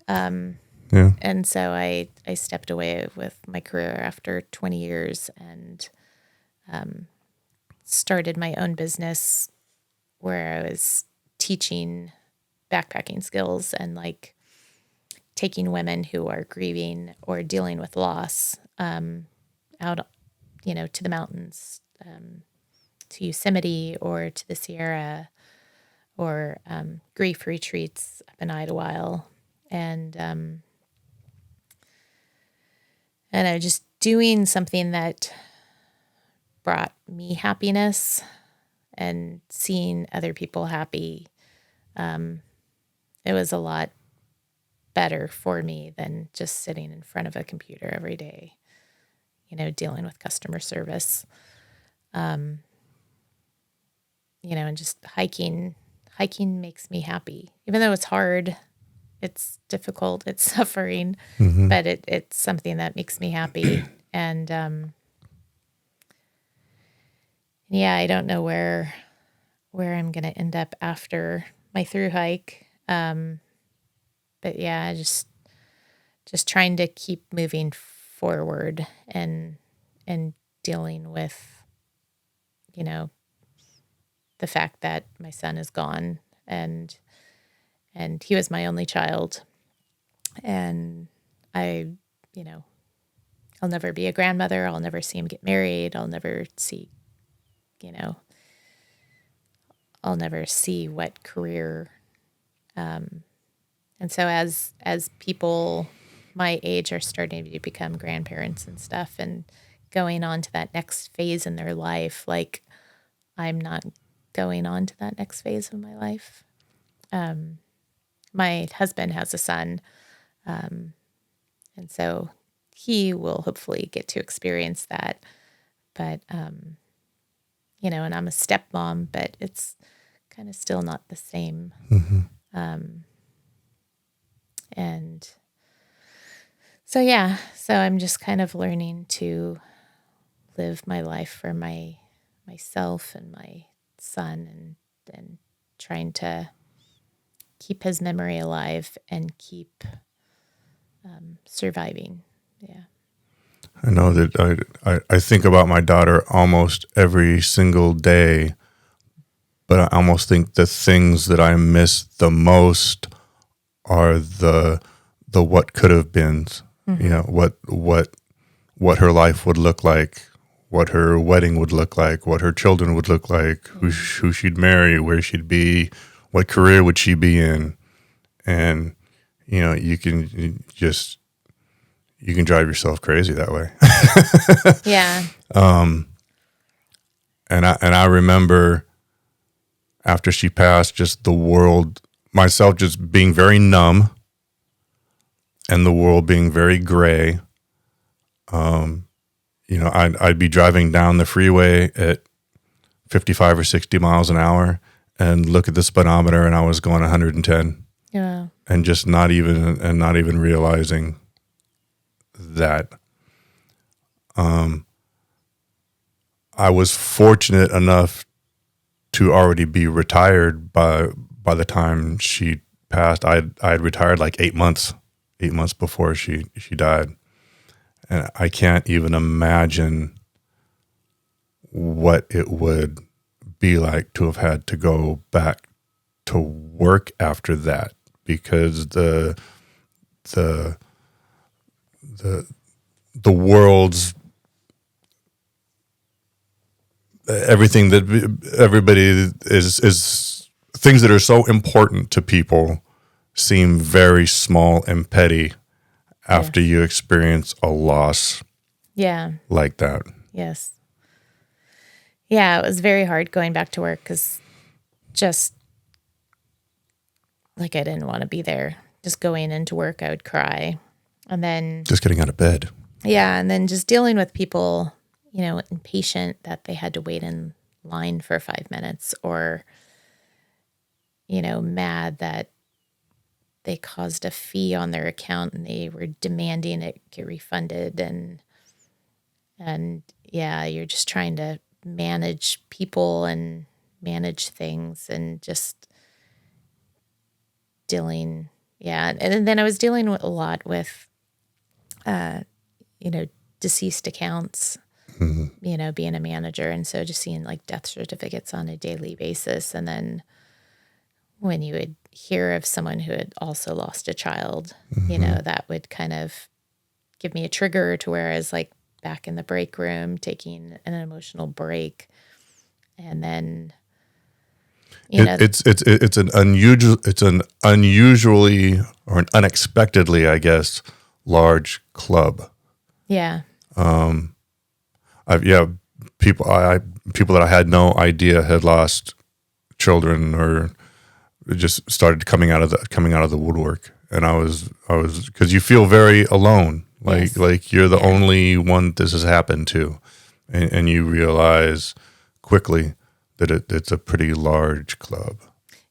[SPEAKER 1] Yeah.
[SPEAKER 2] And so I stepped away with my career after 20 years and started my own business where I was teaching backpacking skills and like taking women who are grieving or dealing with loss out, to the mountains, to Yosemite or to the Sierra or grief retreats up in Idlewild. And I was just doing something that brought me happiness and seeing other people happy. It was a lot better for me than just sitting in front of a computer every day, dealing with customer service. And just hiking makes me happy, even though it's hard. It's difficult. It's suffering, but it's something that makes me happy. And yeah, I don't know where I'm going to end up after my through hike. But yeah, just trying to keep moving forward and dealing with, the fact that my son is gone and he was my only child. And I'll never be a grandmother. I'll never see him get married. I'll never see, I'll never see what career. And so as people my age are starting to become grandparents and stuff and going on to that next phase in their life, like I'm not going on to that next phase of my life. My husband has a son, and so he will hopefully get to experience that. But, and I'm a stepmom, but it's kind of still not the same. And so, yeah, so I'm just kind of learning to live my life for myself and my son and trying to keep his memory alive and keep surviving. Yeah.
[SPEAKER 1] I know that I think about my daughter almost every single day, but I almost think the things that I miss the most are the what could have been, what her life would look like, what her wedding would look like, what her children would look like, who she'd marry, where she'd be, what career would she be in? And, you can drive yourself crazy that way.
[SPEAKER 2] Yeah.
[SPEAKER 1] And I remember after she passed, just the world, myself just being very numb and the world being very gray. I'd be driving down the freeway at 55 or 60 miles an hour and look at the speedometer and I was going 110.
[SPEAKER 2] Yeah.
[SPEAKER 1] And just not even realizing that. I was fortunate enough to already be retired by the time she passed. I had retired like 8 months before she died, and I can't even imagine what it would be like to have had to go back to work after that, because the world's everything that everybody is things that are so important to people seem very small and petty after you experience a loss like that.
[SPEAKER 2] Yes. Yeah, it was very hard going back to work because just like I didn't want to be there. Just going into work, I would cry. And then
[SPEAKER 1] Just getting out of bed.
[SPEAKER 2] yeah, and then just dealing with people, impatient that they had to wait in line for 5 minutes, or, mad that they caused a fee on their account and they were demanding it get refunded. And yeah, you're just trying to manage people and manage things and just dealing. Yeah. And then I was dealing with a lot with, deceased accounts, being a manager. And so just seeing like death certificates on a daily basis. And then when you would hear of someone who had also lost a child, that would kind of give me a trigger to where I was like back in the break room, taking an emotional break. And then,
[SPEAKER 1] it's an unusually or an unexpectedly, I guess, large club.
[SPEAKER 2] Yeah.
[SPEAKER 1] People that I had no idea had lost children or just started coming out of the woodwork, and I was because you feel very alone, like you're the only one this has happened to, and you realize quickly that it's a pretty large club.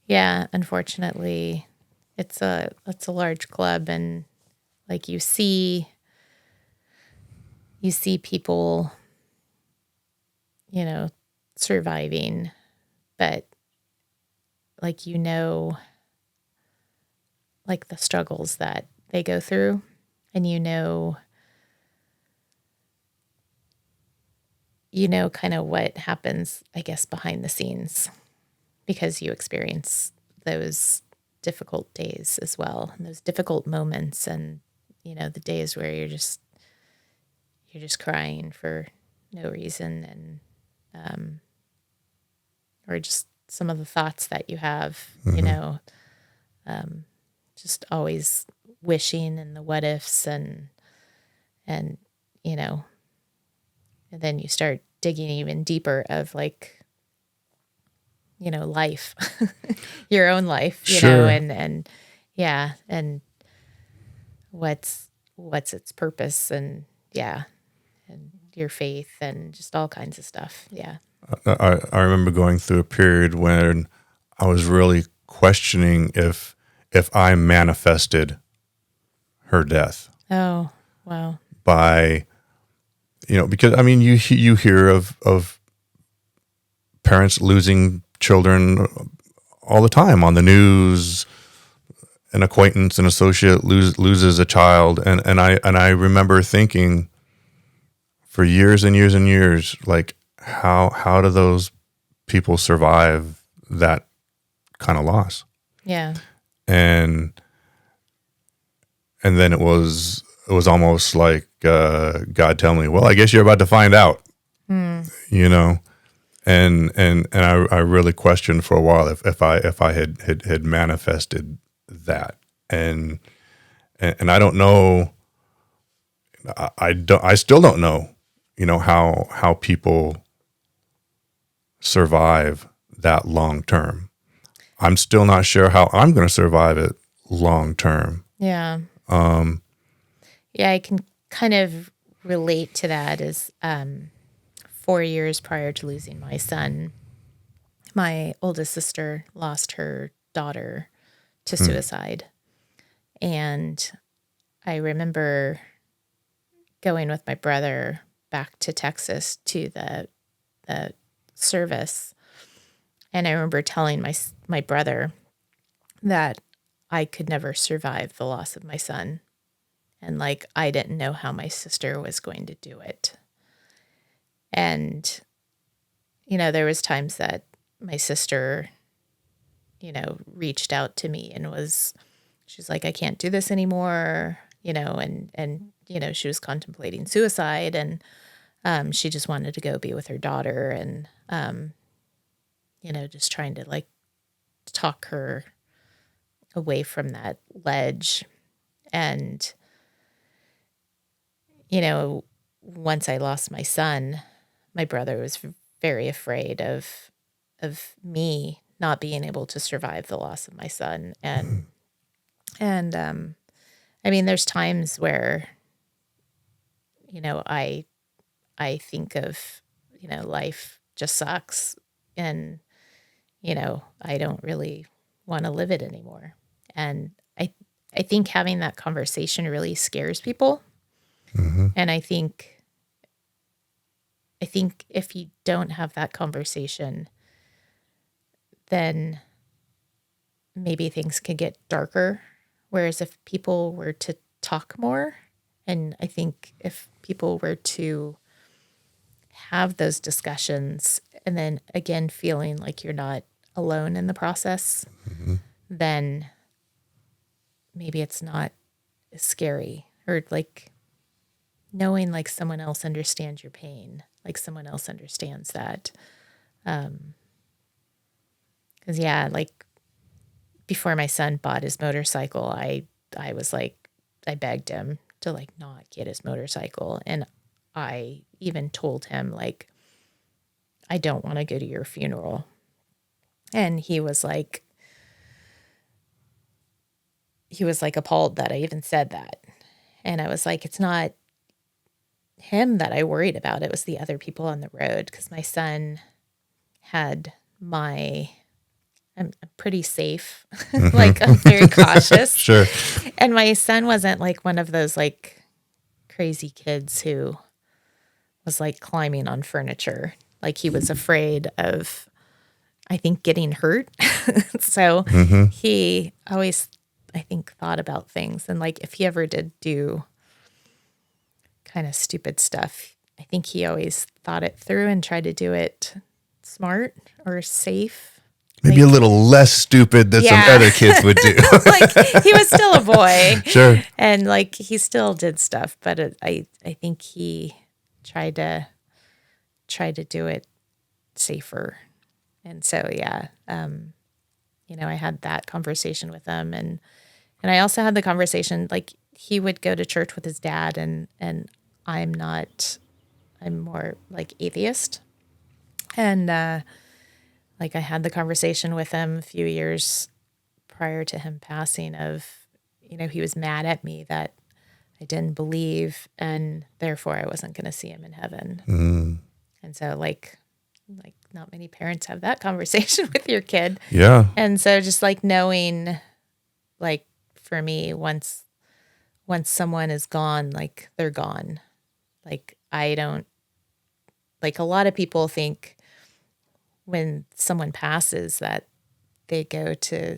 [SPEAKER 2] Yeah, unfortunately, it's a large club, and like you see people, surviving, but like like the struggles that they go through, and kind of what happens, I guess, behind the scenes, because you experience those difficult days as well, and those difficult moments, and the days where you're just crying for no reason, and or just some of the thoughts that you have, just always wishing, and the what ifs, and and then you start digging even deeper of like, life, your own life,
[SPEAKER 1] Sure.
[SPEAKER 2] and yeah, and what's its purpose, and and your faith, and just all kinds of stuff. Yeah.
[SPEAKER 1] I remember going through a period when I was really questioning if I manifested her death.
[SPEAKER 2] Oh, wow.
[SPEAKER 1] By, because I mean, you hear of parents losing children all the time on the news. An acquaintance, an associate loses a child, and I remember thinking for years and years and years, like how do those people survive that kind of loss?
[SPEAKER 2] Yeah.
[SPEAKER 1] And then it was almost like God telling me, well, I guess you're about to find out, And I really questioned for a while if I had manifested that, and I don't know, I still don't know, how people survive that long term. I'm still not sure how I'm going to survive it long term.
[SPEAKER 2] Yeah. Yeah, I can kind of relate to that. As 4 years prior to losing my son, my oldest sister lost her daughter to suicide. And I remember going with my brother back to Texas to the service. And I remember telling my brother that I could never survive the loss of my son. And like, I didn't know how my sister was going to do it. And, there was times that my sister, reached out to me and she's like, I can't do this anymore, and she was contemplating suicide, and she just wanted to go be with her daughter, and, just trying to like talk her away from that ledge. And, once I lost my son, my brother was very afraid of me not being able to survive the loss of my son. And I mean, there's times where, I think of, life just sucks, and, I don't really want to live it anymore. And I think having that conversation really scares people. And I think if you don't have that conversation, then maybe things can get darker. Whereas if people were to talk more, and I think if people were to have those discussions, and then again, feeling like you're not alone in the process, then maybe it's not as scary, or like knowing like someone else understands your pain, like someone else understands that. 'Cause yeah, like before my son bought his motorcycle, I was like, I begged him to like not get his motorcycle. And I even told him like, I don't want to go to your funeral. And he was like appalled that I even said that. And I was like, it's not him that I worried about. It was the other people on the road, because my son had I'm pretty safe. Like, I'm very cautious.
[SPEAKER 1] Sure.
[SPEAKER 2] And my son wasn't like one of those like crazy kids who was like climbing on furniture. Like, he was afraid of, I think, getting hurt. So he always, I think, thought about things. And like, if he ever did do kind of stupid stuff, I think he always thought it through and tried to do it smart or safe.
[SPEAKER 1] Maybe a little less stupid than some other kids would do.
[SPEAKER 2] Like, he was still a boy.
[SPEAKER 1] Sure.
[SPEAKER 2] And like, he still did stuff, but I think he tried to do it safer. And so, yeah, I had that conversation with him, and I also had the conversation, like, he would go to church with his dad, and I'm more like atheist. And, like, I had the conversation with him a few years prior to him passing of, he was mad at me that I didn't believe, and therefore I wasn't going to see him in heaven. And so like not many parents have that conversation with your kid.
[SPEAKER 1] Yeah.
[SPEAKER 2] And so just like knowing, like, for me, once someone is gone, like, they're gone. Like, I don't, like, a lot of people think when someone passes that they go to,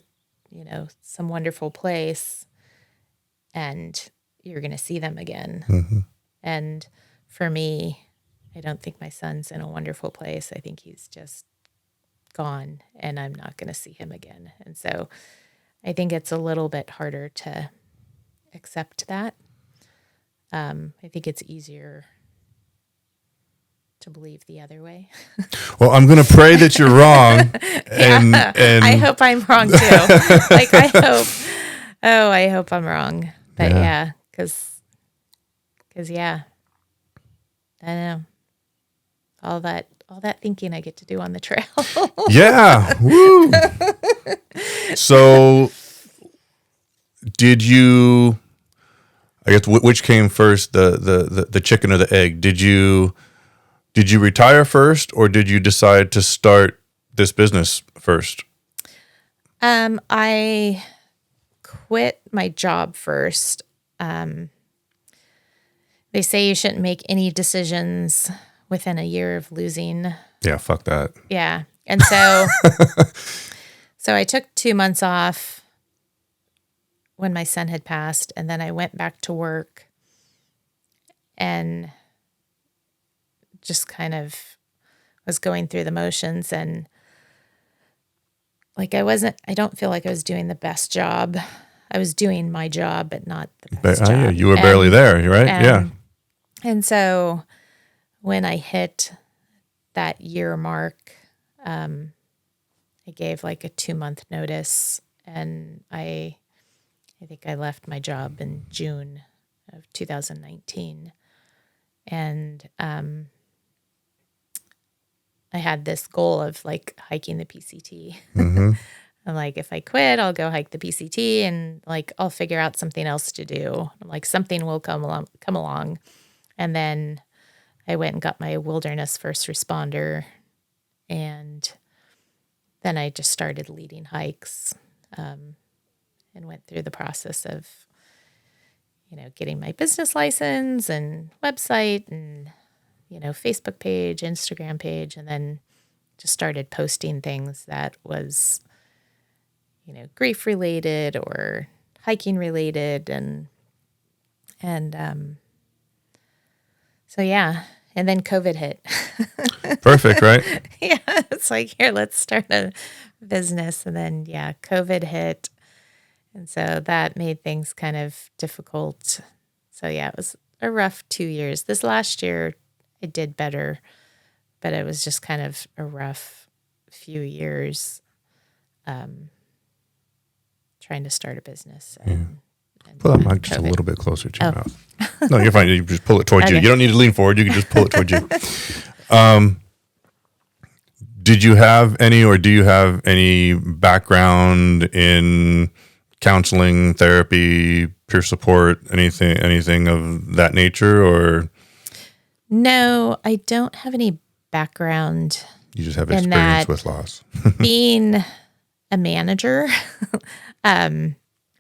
[SPEAKER 2] some wonderful place and you're going to see them again. And for me, I don't think my son's in a wonderful place. I think he's just gone, and I'm not going to see him again. And so I think it's a little bit harder to accept that. I think it's easier to believe the other way.
[SPEAKER 1] Well, I'm going to pray that you're wrong. And
[SPEAKER 2] I hope I'm wrong too. Like I hope I'm wrong. But yeah, because yeah, I know all that thinking I get to do on the trail.
[SPEAKER 1] Yeah. Woo. So did you, I guess, which came first, the chicken or the egg? Did you retire first, or did you decide to start this business first?
[SPEAKER 2] I quit my job first. They say you shouldn't make any decisions within a year of losing.
[SPEAKER 1] Yeah, fuck that.
[SPEAKER 2] Yeah. And so so I took 2 months off when my son had passed, and then I went back to work and just kind of was going through the motions, and like I don't feel like I was doing the best job. I was doing my job, but not the best job.
[SPEAKER 1] Yeah, you were barely there, right? Yeah.
[SPEAKER 2] And so when I hit that year mark, I gave like a 2-month notice, and I think I left my job in June of 2019. And I had this goal of like hiking the PCT.
[SPEAKER 1] Mm-hmm.
[SPEAKER 2] I'm like, if I quit, I'll go hike the PCT, and like I'll figure out something else to do. I'm like, something will come along. And then I went and got my wilderness first responder, and then I just started leading hikes, and went through the process of, getting my business license and website and, Facebook page, Instagram page, and then just started posting things that was, grief related or hiking related. And so, yeah. And then COVID hit.
[SPEAKER 1] Perfect, right?
[SPEAKER 2] Yeah. It's like, here, let's start a business. And then, yeah, COVID hit. And so that made things kind of difficult. So, yeah, it was a rough 2 years. This last year, I did better, but it was just kind of a rough few years trying to start a business. And
[SPEAKER 1] Pull that mic just a little bit closer to your
[SPEAKER 2] Oh.
[SPEAKER 1] mouth. No, you're fine. You just pull it towards you.
[SPEAKER 2] Okay.
[SPEAKER 1] You don't need to lean forward. You can just pull it towards you. Did you have any, or do you have any background in counseling, therapy, peer support, anything of that nature, or
[SPEAKER 2] No, I don't have any background
[SPEAKER 1] you just have
[SPEAKER 2] in
[SPEAKER 1] experience
[SPEAKER 2] that.
[SPEAKER 1] with loss?
[SPEAKER 2] Being a manager,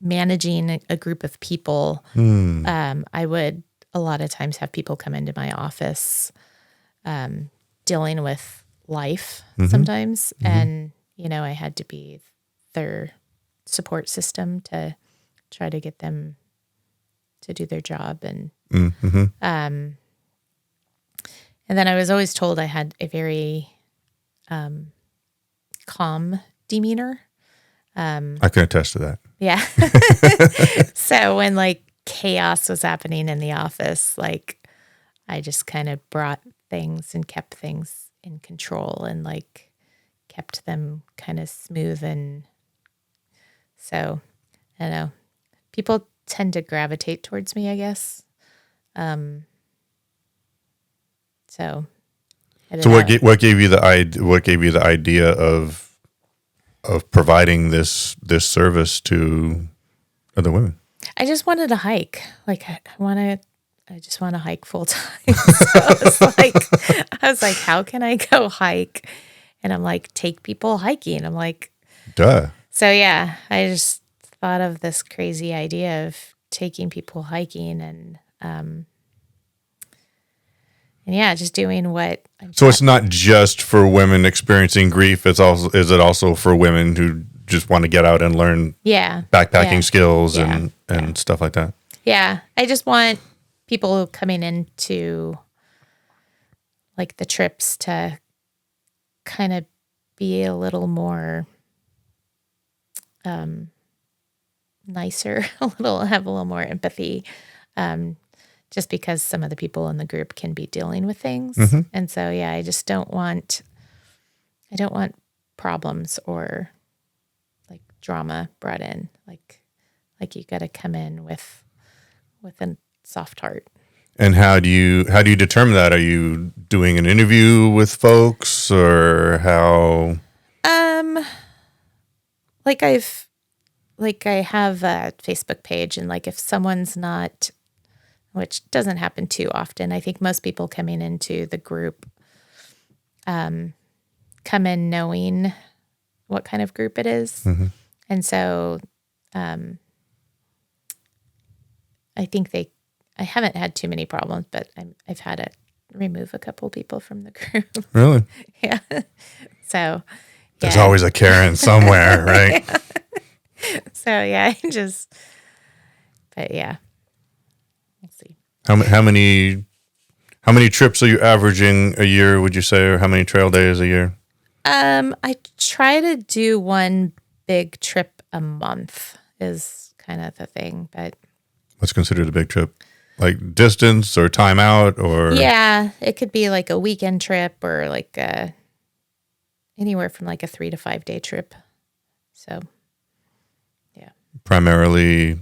[SPEAKER 2] managing a group of people, I would a lot of times have people come into my office dealing with life sometimes. And, I had to be their support system to try to get them to do their job. And and then I was always told I had a very calm demeanor.
[SPEAKER 1] I can attest to that.
[SPEAKER 2] Yeah. So when like chaos was happening in the office, like I just kind of brought things and kept things in control and like kept them kind of smooth. And so I don't know, people tend to gravitate towards me, I guess. So
[SPEAKER 1] what gave you the idea of providing this service to other women?
[SPEAKER 2] I just wanted to hike. Like I just want to hike full time. So I was like, how can I go hike? And I'm like, take people hiking. I'm like,
[SPEAKER 1] Duh.
[SPEAKER 2] so yeah, I just thought of this crazy idea of taking people hiking and yeah, just doing what.
[SPEAKER 1] So it's not just for women experiencing grief. Is it also for women who just want to get out and learn backpacking skills and stuff like that?
[SPEAKER 2] Yeah. I just want people coming into like the trips to kind of be a little more nicer, have a little more empathy, to just because some of the people in the group can be dealing with things. And so, yeah, I just don't want problems or like drama brought in. Like you got to come in with a soft heart.
[SPEAKER 1] And how do you determine that? Are you doing an interview with folks, or how?
[SPEAKER 2] I have a Facebook page, and like if someone's not, which doesn't happen too often, I think most people coming into the group come in knowing what kind of group it is. And so I think I haven't had too many problems, but I've had to remove a couple people from the group.
[SPEAKER 1] Really?
[SPEAKER 2] Yeah. So
[SPEAKER 1] there's always a Karen somewhere, right?
[SPEAKER 2] Yeah. So yeah, but yeah, we'll see.
[SPEAKER 1] How many trips are you averaging a year, would you say, or how many trail days a year?
[SPEAKER 2] I try to do one big trip a month is kind of the thing, but
[SPEAKER 1] what's considered a big trip? Like distance or time out, or?
[SPEAKER 2] Yeah, it could be like a weekend trip or like anywhere from like a 3 to 5 day trip. So, yeah.
[SPEAKER 1] Primarily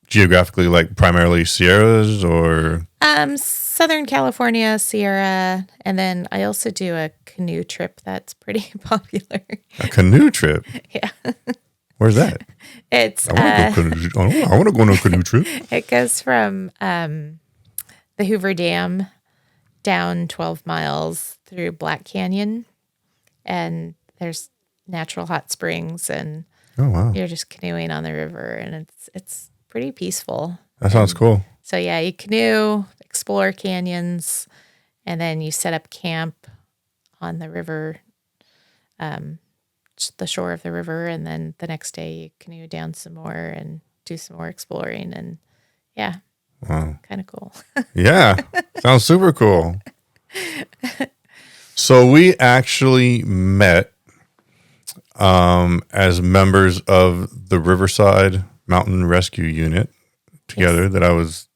[SPEAKER 1] geographically, like primarily Sierras or?
[SPEAKER 2] Southern California, Sierra, and then I also do a canoe trip that's pretty popular.
[SPEAKER 1] A canoe trip?
[SPEAKER 2] Yeah.
[SPEAKER 1] Where's that?
[SPEAKER 2] It's
[SPEAKER 1] I want to go on a canoe trip.
[SPEAKER 2] It goes from the Hoover Dam down 12 miles through Black Canyon, and there's natural hot springs, and
[SPEAKER 1] oh wow,
[SPEAKER 2] you're just canoeing on the river, and it's pretty peaceful.
[SPEAKER 1] That sounds cool.
[SPEAKER 2] So yeah, you canoe, explore canyons, and then you set up camp on the river, the shore of the river, and then the next day you canoe down some more and do some more exploring, and yeah,
[SPEAKER 1] wow,
[SPEAKER 2] kind of cool.
[SPEAKER 1] Yeah, sounds super cool. So we actually met as members of the Riverside Mountain Rescue Unit together. Yes. That I was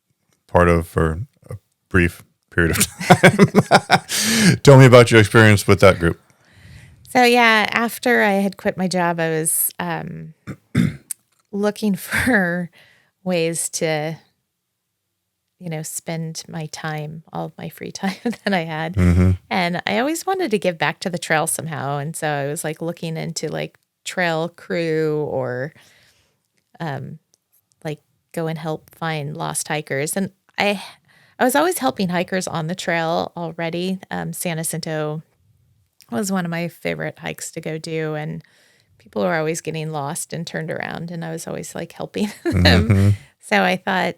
[SPEAKER 1] part of for a brief period of time. Tell me about your experience with that group.
[SPEAKER 2] So yeah, after I had quit my job, I was looking for ways to, spend my time, all of my free time that I had. Mm-hmm. And I always wanted to give back to the trail somehow. And so I was like looking into like trail crew or like go and help find lost hikers. And I was always helping hikers on the trail already. San Jacinto was one of my favorite hikes to go do, and people were always getting lost and turned around, and I was always like helping them. Mm-hmm. So I thought,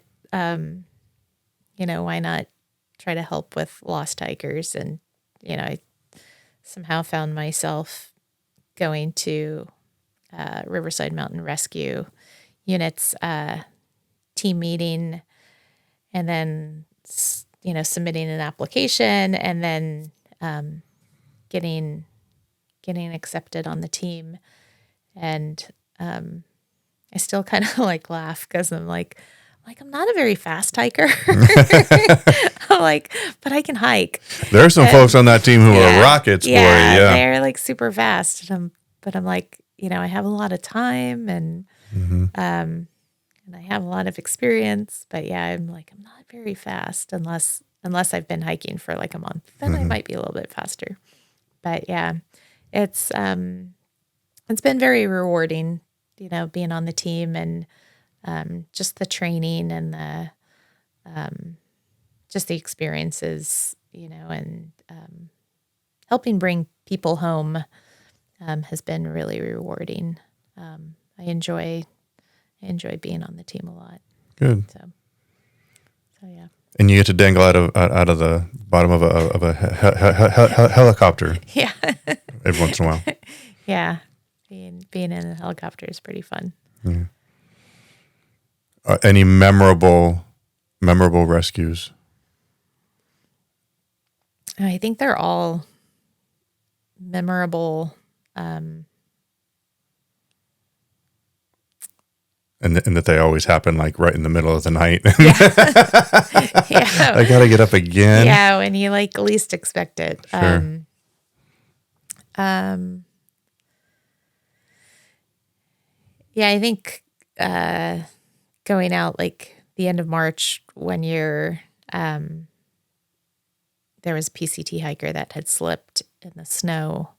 [SPEAKER 2] why not try to help with lost hikers? And, I somehow found myself going to Riverside Mountain Rescue Unit's team meeting, and then, submitting an application, and then getting accepted on the team. And I still kind of like laugh because I'm like I'm not a very fast hiker. I'm like, but I can hike.
[SPEAKER 1] There are some folks on that team who are rockets, boy. Yeah,
[SPEAKER 2] they're like super fast. But I'm like, I have a lot of time, and and I have a lot of experience. But yeah, I'm like, I'm not very fast unless I've been hiking for like a month. Then I might be a little bit faster. But yeah, it's been very rewarding, being on the team, and just the training and the just the experiences, and helping bring people home has been really rewarding. I enjoy being on the team a lot.
[SPEAKER 1] Good.
[SPEAKER 2] So yeah.
[SPEAKER 1] And you get to dangle out of the bottom of a helicopter.
[SPEAKER 2] Yeah.
[SPEAKER 1] Every once in a while.
[SPEAKER 2] Yeah. Being in a helicopter is pretty fun.
[SPEAKER 1] Yeah. Any memorable rescues?
[SPEAKER 2] I think they're all memorable.
[SPEAKER 1] and that they always happen like right in the middle of the night.
[SPEAKER 2] Yeah.
[SPEAKER 1] I got to get up again.
[SPEAKER 2] Yeah, when you like least expect it.
[SPEAKER 1] Sure.
[SPEAKER 2] Yeah, I think going out like the end of March when there was a PCT hiker that had slipped in the snow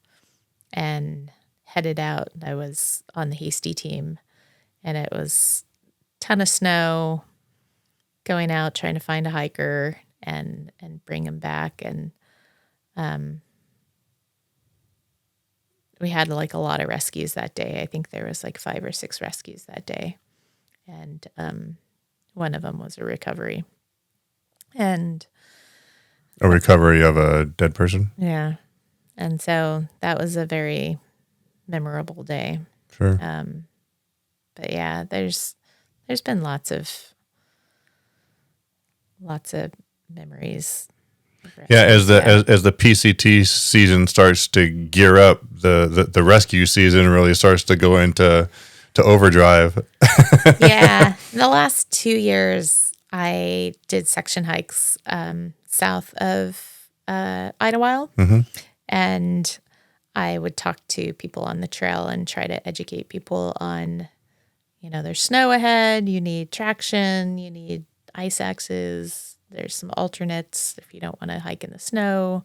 [SPEAKER 2] and headed out. I was on the hasty team, and it was a ton of snow, going out trying to find a hiker and bring him back. And we had like a lot of rescues that day. I think there was like 5 or 6 rescues that day. And one of them was a recovery. And
[SPEAKER 1] A recovery of a dead person.
[SPEAKER 2] yeah. And so that was a very memorable day.
[SPEAKER 1] Sure.
[SPEAKER 2] But yeah, there's been lots of memories.
[SPEAKER 1] Yeah, as the PCT season starts to gear up, the rescue season really starts to go into overdrive.
[SPEAKER 2] Yeah, the last 2 years I did section hikes south of Idlewild, and I would talk to people on the trail and try to educate people on, there's snow ahead, you need traction, you need ice axes, there's some alternates if you don't want to hike in the snow.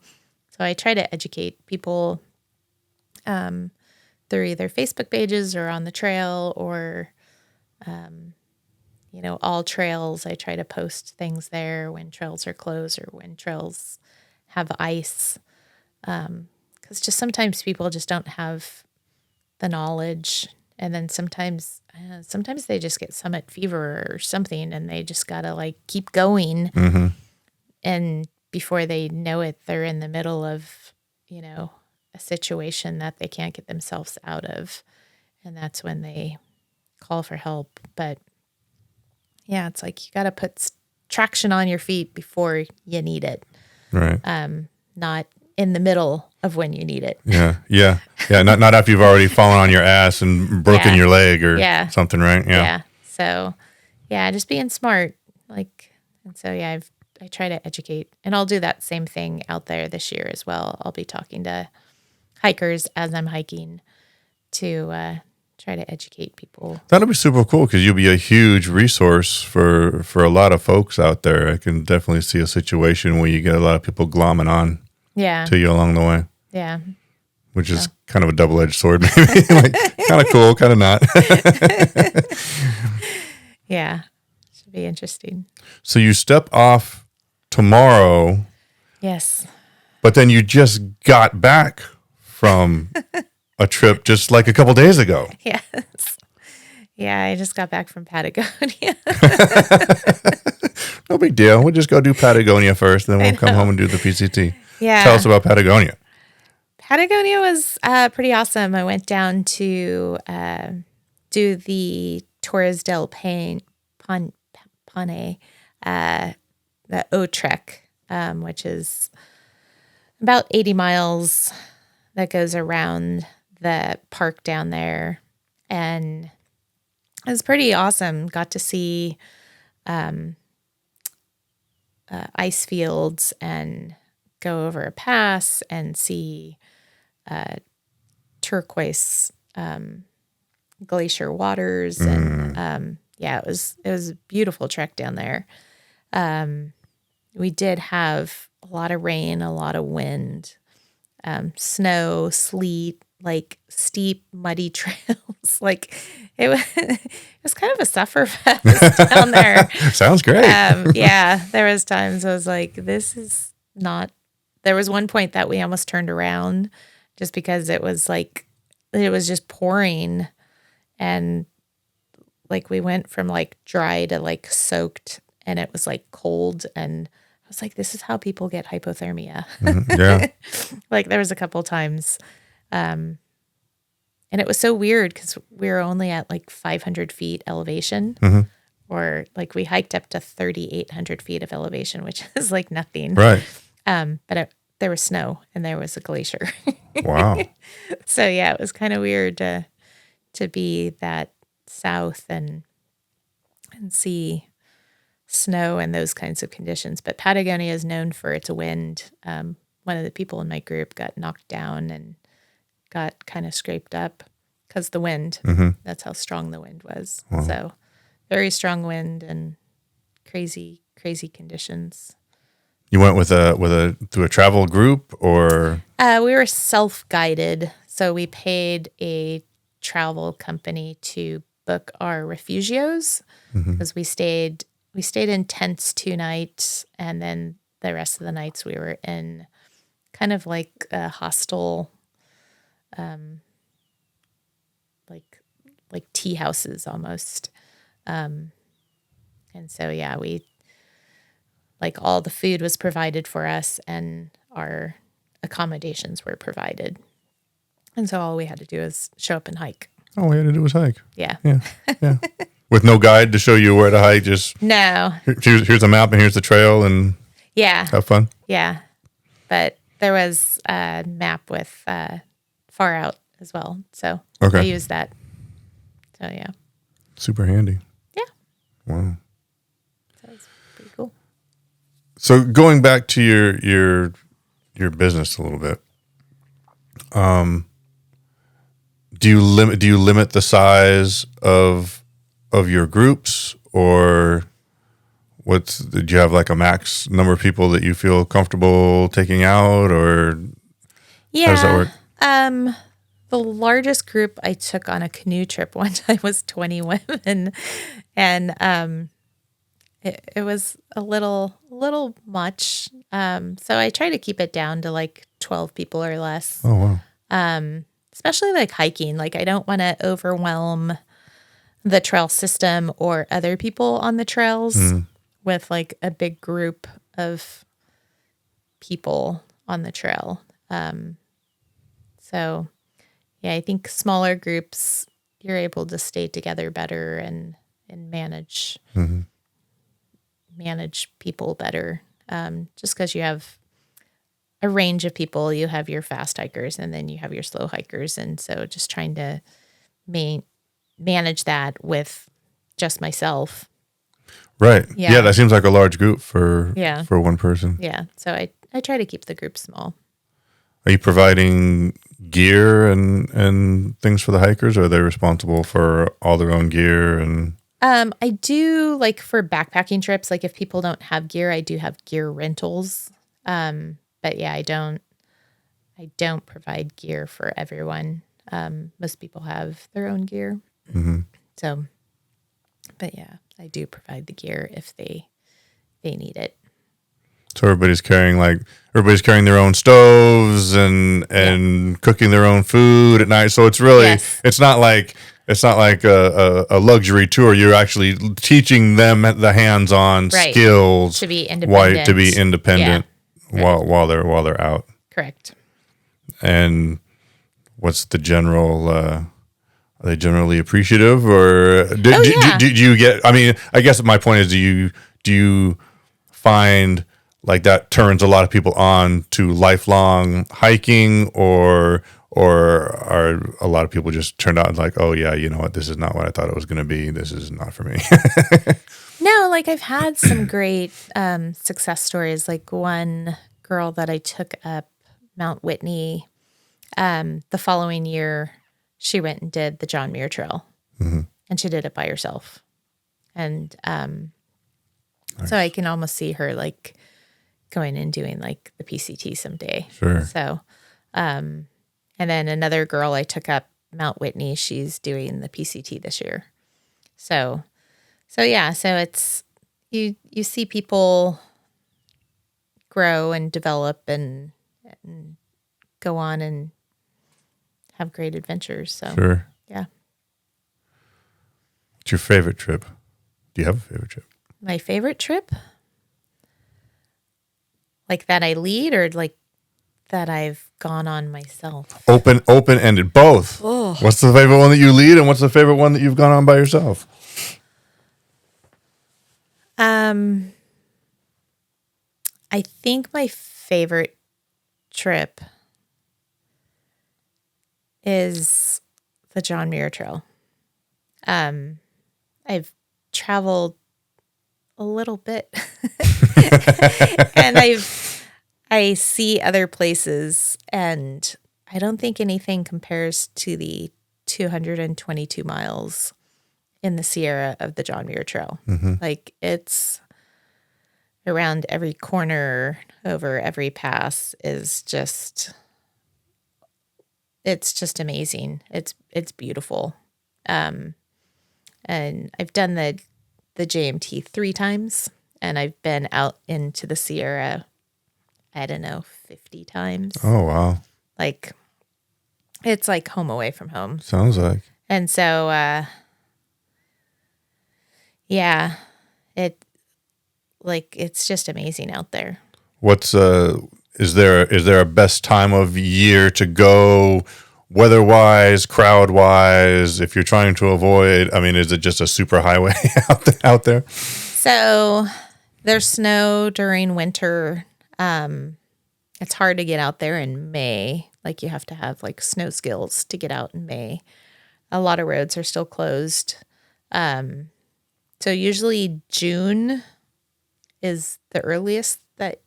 [SPEAKER 2] So I try to educate people through either Facebook pages or on the trail or, all trails. I try to post things there when trails are closed or when trails have ice. Because just sometimes people just don't have the knowledge. And then sometimes they just get summit fever or something, and they just got to like keep going.
[SPEAKER 1] Mm-hmm.
[SPEAKER 2] And before they know it, they're in the middle of, a situation that they can't get themselves out of. And that's when they call for help. But yeah, it's like you got to put traction on your feet before you need it.
[SPEAKER 1] Right.
[SPEAKER 2] Not in the middle of when you need it.
[SPEAKER 1] Yeah. Not after you've already fallen on your ass and broken your leg or something, right?
[SPEAKER 2] Yeah. So, yeah, just being smart. And so, yeah, I try to educate, and I'll do that same thing out there this year as well. I'll be talking to hikers as I'm hiking to try to educate people.
[SPEAKER 1] That'll be super cool because you'll be a huge resource for a lot of folks out there. I can definitely see a situation where you get a lot of people glomming on to you along the way.
[SPEAKER 2] Yeah.
[SPEAKER 1] Which is kind of a double-edged sword, maybe. Like, kind of cool, kind of not.
[SPEAKER 2] Yeah. Should be interesting.
[SPEAKER 1] So you step off tomorrow.
[SPEAKER 2] Yes.
[SPEAKER 1] But then you just got back from a trip just like a couple days ago.
[SPEAKER 2] Yes. Yeah, I just got back from Patagonia.
[SPEAKER 1] No big deal. We'll just go do Patagonia first, then we'll come home and do the PCT.
[SPEAKER 2] Yeah.
[SPEAKER 1] Tell us about Patagonia.
[SPEAKER 2] Patagonia was pretty awesome. I went down to do the Torres del Paine, the O Trek, which is about 80 miles that goes around the park down there. And it was pretty awesome. Got to see ice fields and go over a pass and see turquoise glacier waters. And it was a beautiful trek down there. We did have a lot of rain, a lot of wind, snow, sleet, like steep, muddy trails. Like it was kind of a sufferfest down there.
[SPEAKER 1] Sounds great.
[SPEAKER 2] Yeah, there was times I was like, this is not. There was one point that we almost turned around just because it was just pouring, and like we went from like dry to like soaked, and it was like cold, and I was like, this is how people get hypothermia.
[SPEAKER 1] Yeah.
[SPEAKER 2] Like there was a couple times. And it was so weird because we were only at like 500 feet elevation, or like we hiked up to 3,800 feet of elevation, which is like nothing.
[SPEAKER 1] Right.
[SPEAKER 2] But there was snow and there was a glacier.
[SPEAKER 1] Wow.
[SPEAKER 2] So yeah, it was kind of weird to be that south and and see snow and those kinds of conditions. But Patagonia is known for its wind. One of the people in my group got knocked down and got kind of scraped up because the wind. That's how strong the wind was.
[SPEAKER 1] Wow.
[SPEAKER 2] So very strong wind and crazy conditions.
[SPEAKER 1] You went through a travel group, or?
[SPEAKER 2] We were self-guided, so we paid a travel company to book our refugios because we stayed in tents 2 nights, and then the rest of the nights we were in kind of like a hostel, like tea houses almost. And so we like all the food was provided for us and our accommodations were provided. And so all we had to do is show up and hike.
[SPEAKER 1] All we had to do was hike.
[SPEAKER 2] Yeah.
[SPEAKER 1] Yeah. With no guide to show you where to hike, just
[SPEAKER 2] No.
[SPEAKER 1] here's a map and here's the trail, and
[SPEAKER 2] Yeah.
[SPEAKER 1] have fun.
[SPEAKER 2] Yeah. But there was a map with far out as well. So
[SPEAKER 1] Okay.
[SPEAKER 2] I used that. So yeah.
[SPEAKER 1] Super handy.
[SPEAKER 2] Yeah.
[SPEAKER 1] Wow.
[SPEAKER 2] That was pretty cool.
[SPEAKER 1] So going back to your business a little bit, do you limit the size of your groups, or do you have like a max number of people that you feel comfortable taking out, or
[SPEAKER 2] Yeah.
[SPEAKER 1] how does that work?
[SPEAKER 2] The largest group I took on a canoe trip one time was 20 women, and it was a little much. So I try to keep it down to like 12 people or less.
[SPEAKER 1] Oh wow.
[SPEAKER 2] Especially like hiking. Like I don't want to overwhelm the trail system or other people on the trails with like a big group of people on the trail. So yeah, I think smaller groups, you're able to stay together better and manage people better. Just because you have a range of people, you have your fast hikers and then you have your slow hikers. And so just trying to manage that with just myself.
[SPEAKER 1] Right.
[SPEAKER 2] Yeah.
[SPEAKER 1] Yeah, that seems like a large group for
[SPEAKER 2] Yeah.
[SPEAKER 1] one person.
[SPEAKER 2] Yeah. So I try to keep the group small.
[SPEAKER 1] Are you providing gear and things for the hikers, or are they responsible for all their own gear? And
[SPEAKER 2] I do, like for backpacking trips, like if people don't have gear, I do have gear rentals. But yeah, I don't provide gear for everyone. Most people have their own gear. So, but yeah, I do provide the gear if they need it.
[SPEAKER 1] so everybody's carrying their own stoves and cooking their own food at night. So it's really
[SPEAKER 2] Yes.
[SPEAKER 1] it's not like a luxury tour. You're actually teaching them the hands-on
[SPEAKER 2] Right.
[SPEAKER 1] skills
[SPEAKER 2] To be independent. Yeah.
[SPEAKER 1] while they're out.
[SPEAKER 2] Correct.
[SPEAKER 1] And what's the general? Are they generally appreciative, or do you get? I mean, I guess my point is, do you find like that turns a lot of people on to lifelong hiking, or are a lot of people just turned out like, oh yeah, you know what, this is not what I thought it was going to be. This is not for me.
[SPEAKER 2] No, like I've had some great success stories. Like one girl that I took up Mount Whitney, the following year, she went and did the John Muir Trail, and she did it by herself. And
[SPEAKER 1] Nice.
[SPEAKER 2] so I can almost see her like going and doing like the PCT someday.
[SPEAKER 1] Sure.
[SPEAKER 2] So, and then another girl I took up Mount Whitney, she's doing the PCT this year. So yeah, so it's you see people grow and develop and go on and have great adventures. So
[SPEAKER 1] Sure.
[SPEAKER 2] yeah.
[SPEAKER 1] What's your favorite trip? Do you have a favorite trip?
[SPEAKER 2] My favorite trip? Like that I lead or like that I've gone on myself?
[SPEAKER 1] Open-ended, both.
[SPEAKER 2] Oh.
[SPEAKER 1] What's the favorite one that you lead, and what's the favorite one that you've gone on by yourself?
[SPEAKER 2] I think my favorite trip is the John Muir Trail. I've traveled a little bit, and I see other places, and I don't think anything compares to the 222 miles in the Sierra of the John Muir Trail. Like, it's around every corner, over every pass is just, it's just amazing. It's beautiful. And I've done the JMT 3 times, and I've been out into the Sierra, I don't know, 50 times.
[SPEAKER 1] Oh, wow.
[SPEAKER 2] Like, it's like home away from home.
[SPEAKER 1] Sounds like.
[SPEAKER 2] And so, yeah, it's just amazing out there.
[SPEAKER 1] What's is there a best time of year to go, weather-wise, crowd-wise, if you're trying to avoid? I mean, is it just a super highway out there?
[SPEAKER 2] So there's snow during winter. It's hard to get out there in May. Like, you have to have like snow skills to get out in May. A lot of roads are still closed. So usually June is the earliest that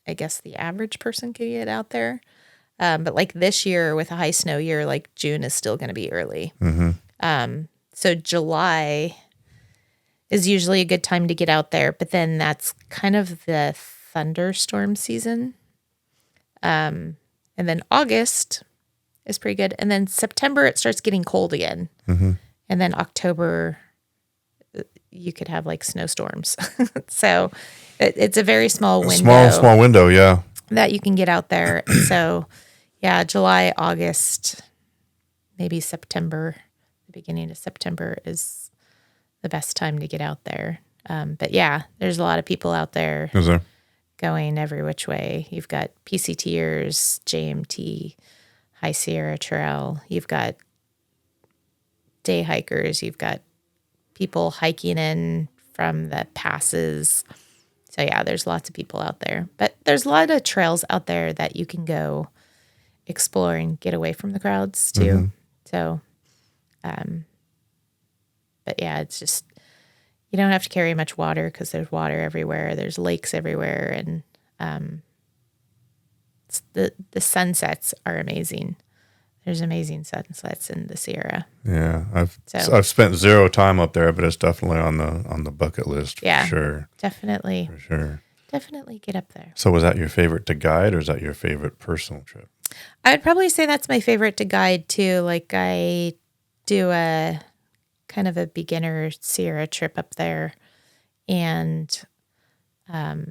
[SPEAKER 2] I guess the average person could get out there. But like this year with a high snow year, like June is still going to be early. So July is usually a good time to get out there, but then that's kind of the thunderstorm season. And then August is pretty good. And then September, it starts getting cold again. And then October, you could have like snowstorms. So it's a very small window.
[SPEAKER 1] Small window, yeah.
[SPEAKER 2] That you can get out there. So yeah, July, August, maybe September, the beginning of September is the best time to get out there. But yeah, there's a lot of people out there.
[SPEAKER 1] Is there?
[SPEAKER 2] Going every which way. You've got PCTers, JMT, High Sierra Trail. You've got day hikers. You've got people hiking in from the passes. So yeah, there's lots of people out there. But there's a lot of trails out there that you can go explore and get away from the crowds too. So, but yeah, it's just, you don't have to carry much water because there's water everywhere. There's lakes everywhere. And the sunsets are amazing. There's amazing sunsets in the Sierra.
[SPEAKER 1] Yeah, I've spent zero time up there, but it's definitely on the bucket list for sure.
[SPEAKER 2] Definitely.
[SPEAKER 1] For sure.
[SPEAKER 2] Definitely get up there.
[SPEAKER 1] So was that your favorite to guide, or is that your favorite personal trip?
[SPEAKER 2] I would probably say that's my favorite to guide too. Like, I do a kind of a beginner Sierra trip up there, and I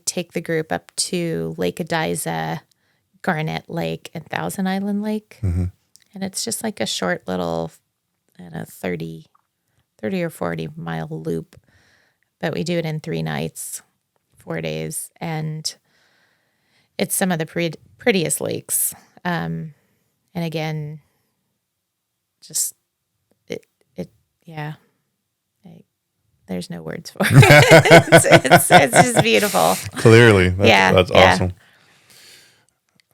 [SPEAKER 2] take the group up to Lake Adiza, Garnet Lake, and Thousand Island Lake. And it's just like a short little, I don't know, 30 or 40 mile loop. But we do it in 3 nights, 4 days. And it's some of the prettiest lakes. And again, just, there's no words for it. it's just beautiful.
[SPEAKER 1] Clearly. That's awesome.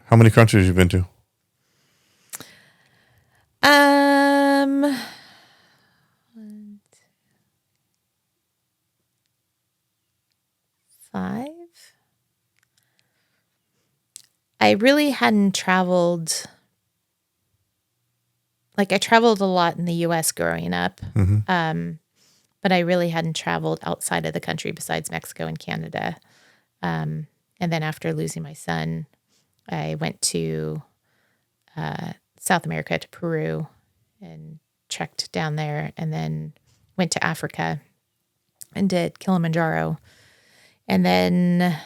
[SPEAKER 1] How many countries have you been to?
[SPEAKER 2] 5. I really hadn't traveled. Like, I traveled a lot in the U.S. growing up, but I really hadn't traveled outside of the country besides Mexico and Canada. And then after losing my son, I went to South America, to Peru, and trekked down there, and then went to Africa and did Kilimanjaro. And then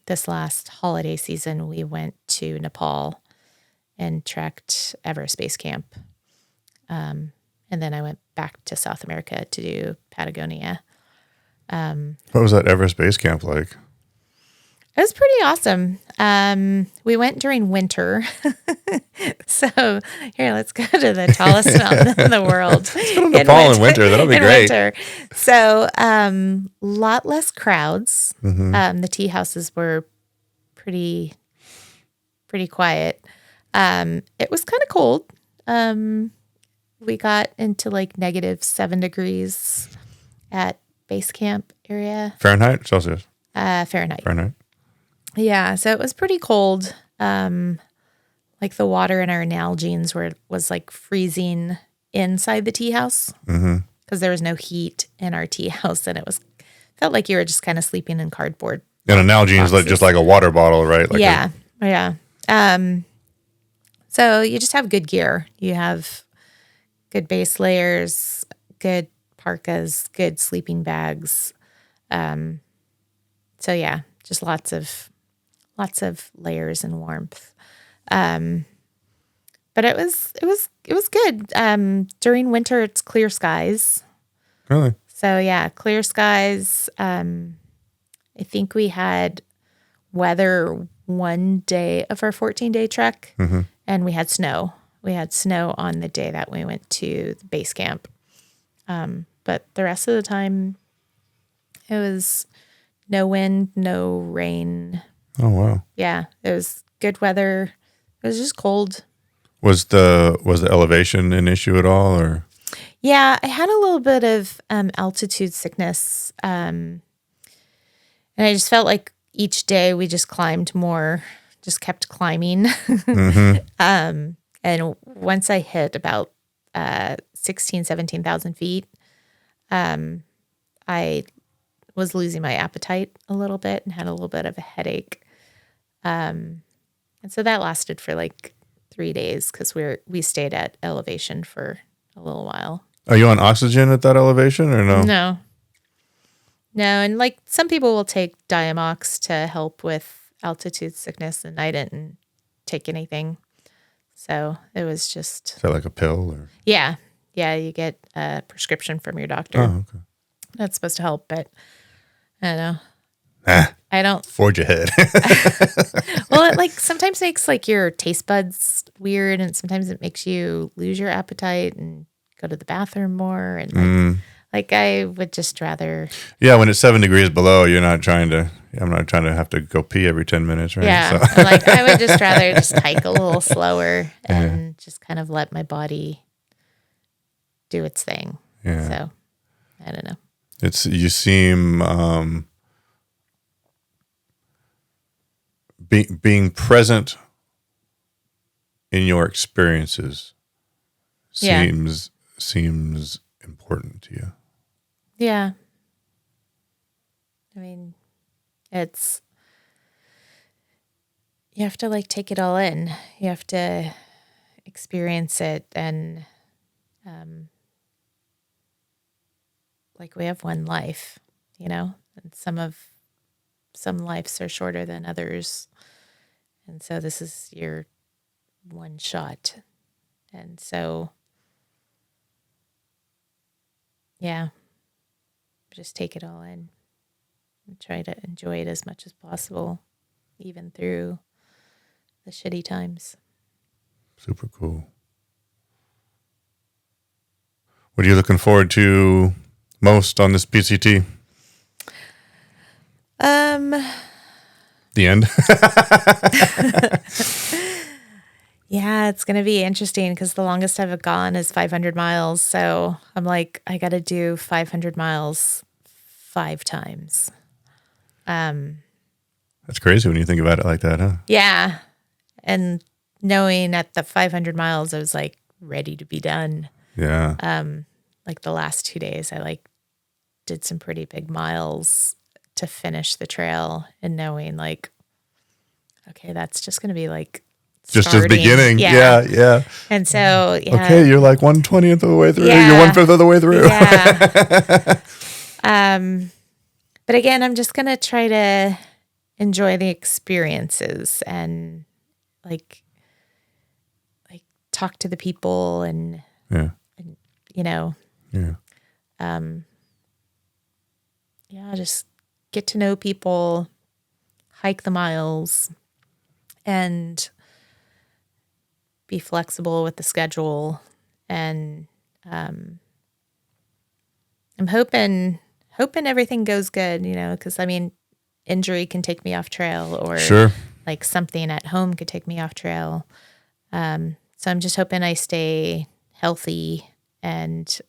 [SPEAKER 2] this last holiday season, we went to Nepal and trekked Everest Base Camp. And then I went back to South America to do Patagonia.
[SPEAKER 1] What was that Everest Base Camp like?
[SPEAKER 2] It was pretty awesome. We went during winter. So here, let's go to the tallest mountain in the world.
[SPEAKER 1] Let's go to Nepal in winter. That'll be great. Winter.
[SPEAKER 2] So lot less crowds. The tea houses were pretty quiet. It was kind of cold. We got into like -7 degrees at base camp area.
[SPEAKER 1] Fahrenheit, Celsius.
[SPEAKER 2] Fahrenheit.
[SPEAKER 1] Fahrenheit.
[SPEAKER 2] Yeah, so it was pretty cold. Like the water in our Nalgene's was like freezing inside the tea house because there was no heat in our tea house, and felt like you were just kind of sleeping in cardboard.
[SPEAKER 1] And an Nalgene's like just like a water bottle, right? Like
[SPEAKER 2] yeah. So you just have good gear. You have good base layers, good parkas, good sleeping bags. So yeah, just lots of layers and warmth. But it was good. During winter, it's clear skies.
[SPEAKER 1] Really?
[SPEAKER 2] So yeah, clear skies. I think we had weather one day of our 14-day trek, and we had snow. We had snow on the day that we went to the base camp. But the rest of the time, it was no wind, no rain.
[SPEAKER 1] Oh, wow.
[SPEAKER 2] Yeah, it was good weather. It was just cold.
[SPEAKER 1] Was the elevation an issue at all, or?
[SPEAKER 2] Yeah, I had a little bit of altitude sickness. And I just felt like each day we just climbed more, just kept climbing. And once I hit about 17,000 feet, I was losing my appetite a little bit and had a little bit of a headache. And so that lasted for like 3 days because we stayed at elevation for a little while.
[SPEAKER 1] Are you on oxygen at that elevation or no?
[SPEAKER 2] No, and like some people will take Diamox to help with altitude sickness, and I didn't take anything. So it was just...
[SPEAKER 1] Is that like a pill or?
[SPEAKER 2] Yeah, you get a prescription from your doctor.
[SPEAKER 1] Oh, okay.
[SPEAKER 2] That's supposed to help, but I don't know.
[SPEAKER 1] I
[SPEAKER 2] don't...
[SPEAKER 1] Forge ahead.
[SPEAKER 2] Well, it like sometimes makes like your taste buds weird, and sometimes it makes you lose your appetite and go to the bathroom more, and like I would just rather.
[SPEAKER 1] Yeah, when it's 7 degrees below, I'm not trying to have to go pee every 10 minutes, right?
[SPEAKER 2] Yeah,
[SPEAKER 1] So.
[SPEAKER 2] like I would just rather just hike a little slower and just kind of let my body do its thing.
[SPEAKER 1] Yeah.
[SPEAKER 2] So I don't know.
[SPEAKER 1] You seem being present in your experiences seems important to you.
[SPEAKER 2] Yeah. I mean, you have to like take it all in. You have to experience it, and like we have one life, and some lives are shorter than others. And so this is your one shot. And so, yeah, just take it all in and try to enjoy it as much as possible, even through the shitty times.
[SPEAKER 1] Super cool. What are you looking forward to most on this PCT? The end.
[SPEAKER 2] Yeah, it's going to be interesting because the longest I've gone is 500 miles. So I'm like, I got to do 500 miles 5 times.
[SPEAKER 1] That's crazy when you think about it like that, huh?
[SPEAKER 2] Yeah. And knowing at the 500 miles, I was like ready to be done.
[SPEAKER 1] Yeah.
[SPEAKER 2] Like the last 2 days, I like did some pretty big miles to finish the trail, and knowing like, okay, that's just going to be like
[SPEAKER 1] just
[SPEAKER 2] starting.
[SPEAKER 1] the beginning. Yeah.
[SPEAKER 2] And so, yeah.
[SPEAKER 1] Okay, you're like 1/20th of the way through.
[SPEAKER 2] Yeah.
[SPEAKER 1] You're 1/5 of the way through.
[SPEAKER 2] Yeah. But again, I'm just going to try to enjoy the experiences and like talk to the people and just get to know people, hike the miles, and be flexible with the schedule. And I'm hoping everything goes good, because I mean, injury can take me off trail, or
[SPEAKER 1] sure,
[SPEAKER 2] like something at home could take me off trail. So So I'm just hoping I stay healthy and, to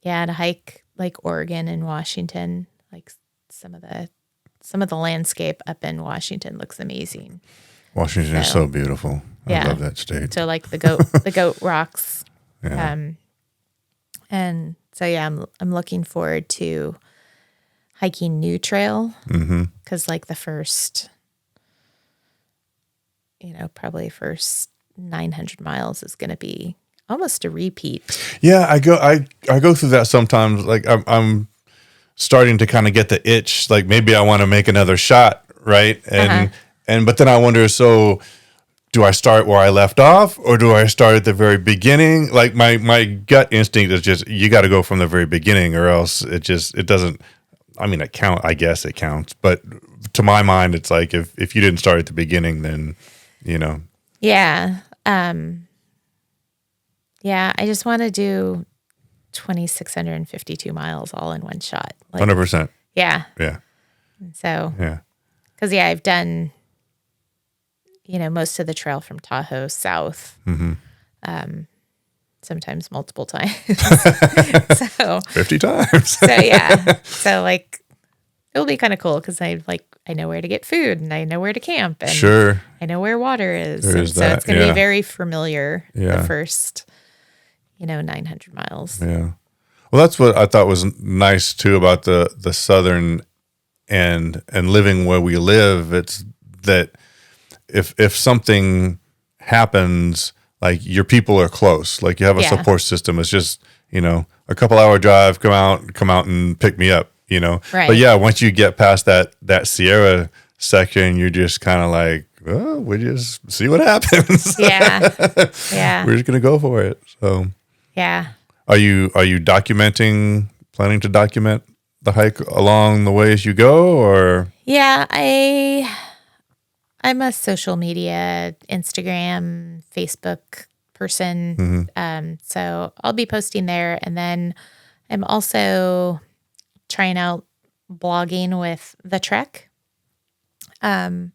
[SPEAKER 2] hike like Oregon and Washington, like some of the landscape up in Washington looks amazing.
[SPEAKER 1] Washington is so beautiful. I love that state.
[SPEAKER 2] So like the goat rocks.
[SPEAKER 1] Yeah.
[SPEAKER 2] And so, I'm looking forward to hiking New Trail because like the first, probably first 900 miles is going to be almost a repeat.
[SPEAKER 1] Yeah, I go through that sometimes. Like I'm starting to kind of get the itch. Like maybe I want to make another shot, right? And but then I wonder, so do I start where I left off, or do I start at the very beginning? Like my gut instinct is just you got to go from the very beginning, or else it doesn't. I mean, I guess it counts, but to my mind, it's like if you didn't start at the beginning, then
[SPEAKER 2] Yeah. I just want to do 2,652 miles all in one shot.
[SPEAKER 1] 100%.
[SPEAKER 2] Yeah.
[SPEAKER 1] Yeah.
[SPEAKER 2] So,
[SPEAKER 1] Yeah.
[SPEAKER 2] because I've done, most of the trail from Tahoe south, sometimes multiple times. So
[SPEAKER 1] 50 times.
[SPEAKER 2] So like, it'll be kind of cool because I know where to get food and I know where to camp and
[SPEAKER 1] Sure.
[SPEAKER 2] I know where water is.
[SPEAKER 1] There is
[SPEAKER 2] so
[SPEAKER 1] that,
[SPEAKER 2] it's going to be very familiar the first, 900 miles.
[SPEAKER 1] Yeah. Well, that's what I thought was nice too about the southern and living where we live. It's that if something happens, like your people are close, like you have a support system. It's just, a couple hour drive, come out and pick me up,
[SPEAKER 2] Right.
[SPEAKER 1] But yeah, once you get past that Sierra section, you're just kind of like, well, we just see what happens.
[SPEAKER 2] Yeah. Yeah.
[SPEAKER 1] We're just going to go for it. So
[SPEAKER 2] Yeah.
[SPEAKER 1] Are you planning to document the hike along the way as you go, or?
[SPEAKER 2] Yeah, I'm a social media, Instagram, Facebook person. So I'll be posting there. And then I'm also trying out blogging with the Trek. So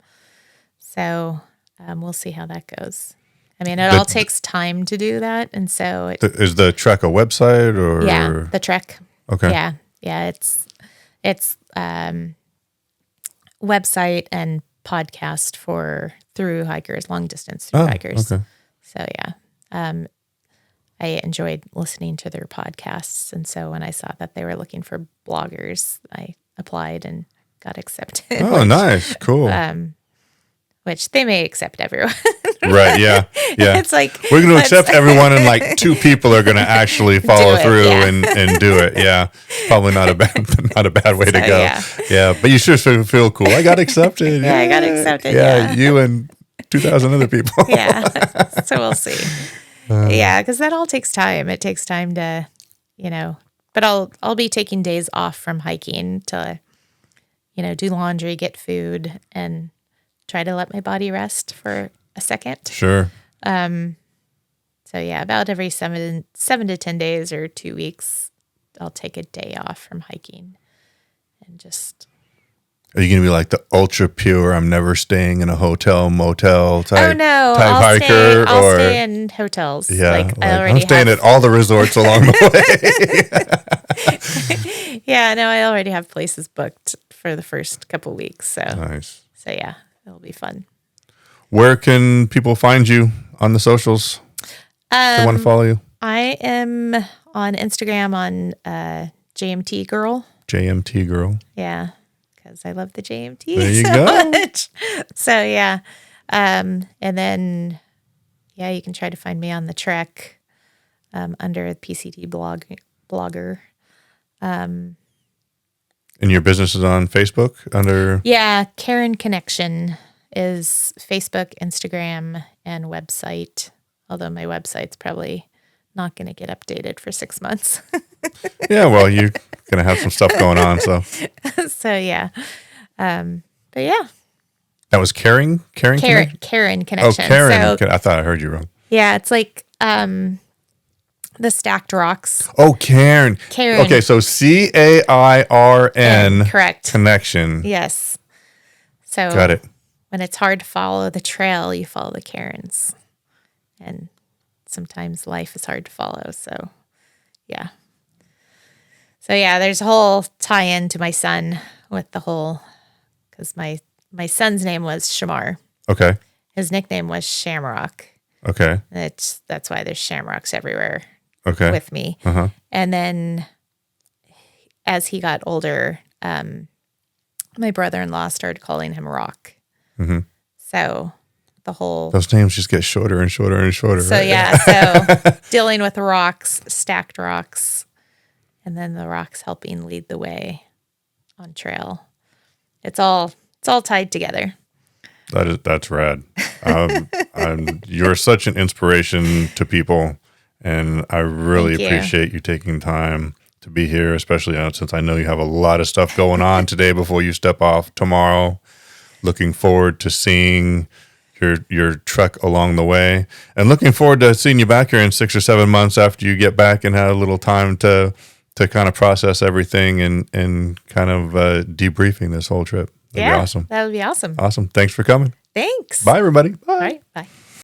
[SPEAKER 2] we'll see how that goes. I mean, it all takes time to do that. And so
[SPEAKER 1] is the Trek a website or?
[SPEAKER 2] Yeah, the Trek.
[SPEAKER 1] Okay.
[SPEAKER 2] Yeah. It's website and podcast for through hikers, long distance through hikers.
[SPEAKER 1] Okay.
[SPEAKER 2] So I enjoyed listening to their podcasts. And so when I saw that they were looking for bloggers, I applied and got accepted.
[SPEAKER 1] Oh, nice. Cool.
[SPEAKER 2] Which they may accept everyone.
[SPEAKER 1] Right. Yeah. Yeah.
[SPEAKER 2] It's like,
[SPEAKER 1] we're going to accept everyone, and like 2 people are going to actually follow through and do it. Yeah. Probably not a bad way to go. Yeah. But you sure feel cool. I got accepted.
[SPEAKER 2] Yeah. I got accepted.
[SPEAKER 1] Yeah. You and 2,000 other people.
[SPEAKER 2] Yeah. So we'll see. Because that all takes time. It takes time to, but I'll be taking days off from hiking to, do laundry, get food, and try to let my body rest for a second.
[SPEAKER 1] Sure.
[SPEAKER 2] So about every 7 to 10 days or 2 weeks, I'll take a day off from hiking and just.
[SPEAKER 1] Are you going to be like the ultra pure, I'm never staying in a hotel, motel type hiker?
[SPEAKER 2] I'll stay in hotels.
[SPEAKER 1] Yeah.
[SPEAKER 2] I'm
[SPEAKER 1] staying at all the resorts along the way.
[SPEAKER 2] Yeah, no, I already have places booked for the first couple weeks. So
[SPEAKER 1] nice.
[SPEAKER 2] So it'll be fun.
[SPEAKER 1] Where can people find you on the socials? If they want to follow you.
[SPEAKER 2] I am on Instagram on JMT Girl.
[SPEAKER 1] JMT Girl.
[SPEAKER 2] Yeah, because I love the JMT
[SPEAKER 1] there you
[SPEAKER 2] so
[SPEAKER 1] go.
[SPEAKER 2] much. So and then you can try to find me on the Trek under the PCT blogger.
[SPEAKER 1] And your business is on Facebook under?
[SPEAKER 2] Yeah, Karen Connection is Facebook, Instagram, and website. Although my website's probably not going to get updated for 6 months.
[SPEAKER 1] Yeah, well, you're going to have some stuff going on, so.
[SPEAKER 2] So, but yeah.
[SPEAKER 1] That was Karen Connection?
[SPEAKER 2] Karen Connection.
[SPEAKER 1] Oh, Karen.
[SPEAKER 2] So,
[SPEAKER 1] I thought I heard you wrong.
[SPEAKER 2] Yeah, it's like the stacked rocks.
[SPEAKER 1] Oh, Karen. Okay, so CAIRN.
[SPEAKER 2] Correct.
[SPEAKER 1] Connection.
[SPEAKER 2] Yes. So
[SPEAKER 1] got it.
[SPEAKER 2] When it's hard to follow the trail, you follow the Karens. and sometimes life is hard to follow. So, yeah. So, yeah, there's a whole tie-in to my son with the whole, because my son's name was Shamar.
[SPEAKER 1] Okay.
[SPEAKER 2] His nickname was Shamrock.
[SPEAKER 1] Okay.
[SPEAKER 2] That's why there's shamrocks everywhere
[SPEAKER 1] Okay.
[SPEAKER 2] with me.
[SPEAKER 1] Uh-huh.
[SPEAKER 2] And then as he got older, my brother-in-law started calling him Rock.
[SPEAKER 1] Mm-hmm.
[SPEAKER 2] So the whole...
[SPEAKER 1] Those names just get shorter and shorter and shorter.
[SPEAKER 2] So,
[SPEAKER 1] right?
[SPEAKER 2] yeah. So dealing with rocks, stacked rocks, and then the rocks helping lead the way on trail. It's all tied together.
[SPEAKER 1] That's rad. You're such an inspiration to people, and I really appreciate you taking time to be here, especially since I know you have a lot of stuff going on today before you step off tomorrow. Looking forward to seeing your trek along the way, and looking forward to seeing you back here in 6 or 7 months after you get back and have a little time to kind of process everything and kind of debriefing this whole trip. That'd be awesome.
[SPEAKER 2] That would be awesome.
[SPEAKER 1] Awesome. Thanks for coming.
[SPEAKER 2] Thanks.
[SPEAKER 1] Bye, everybody. Bye.
[SPEAKER 2] All right. Bye.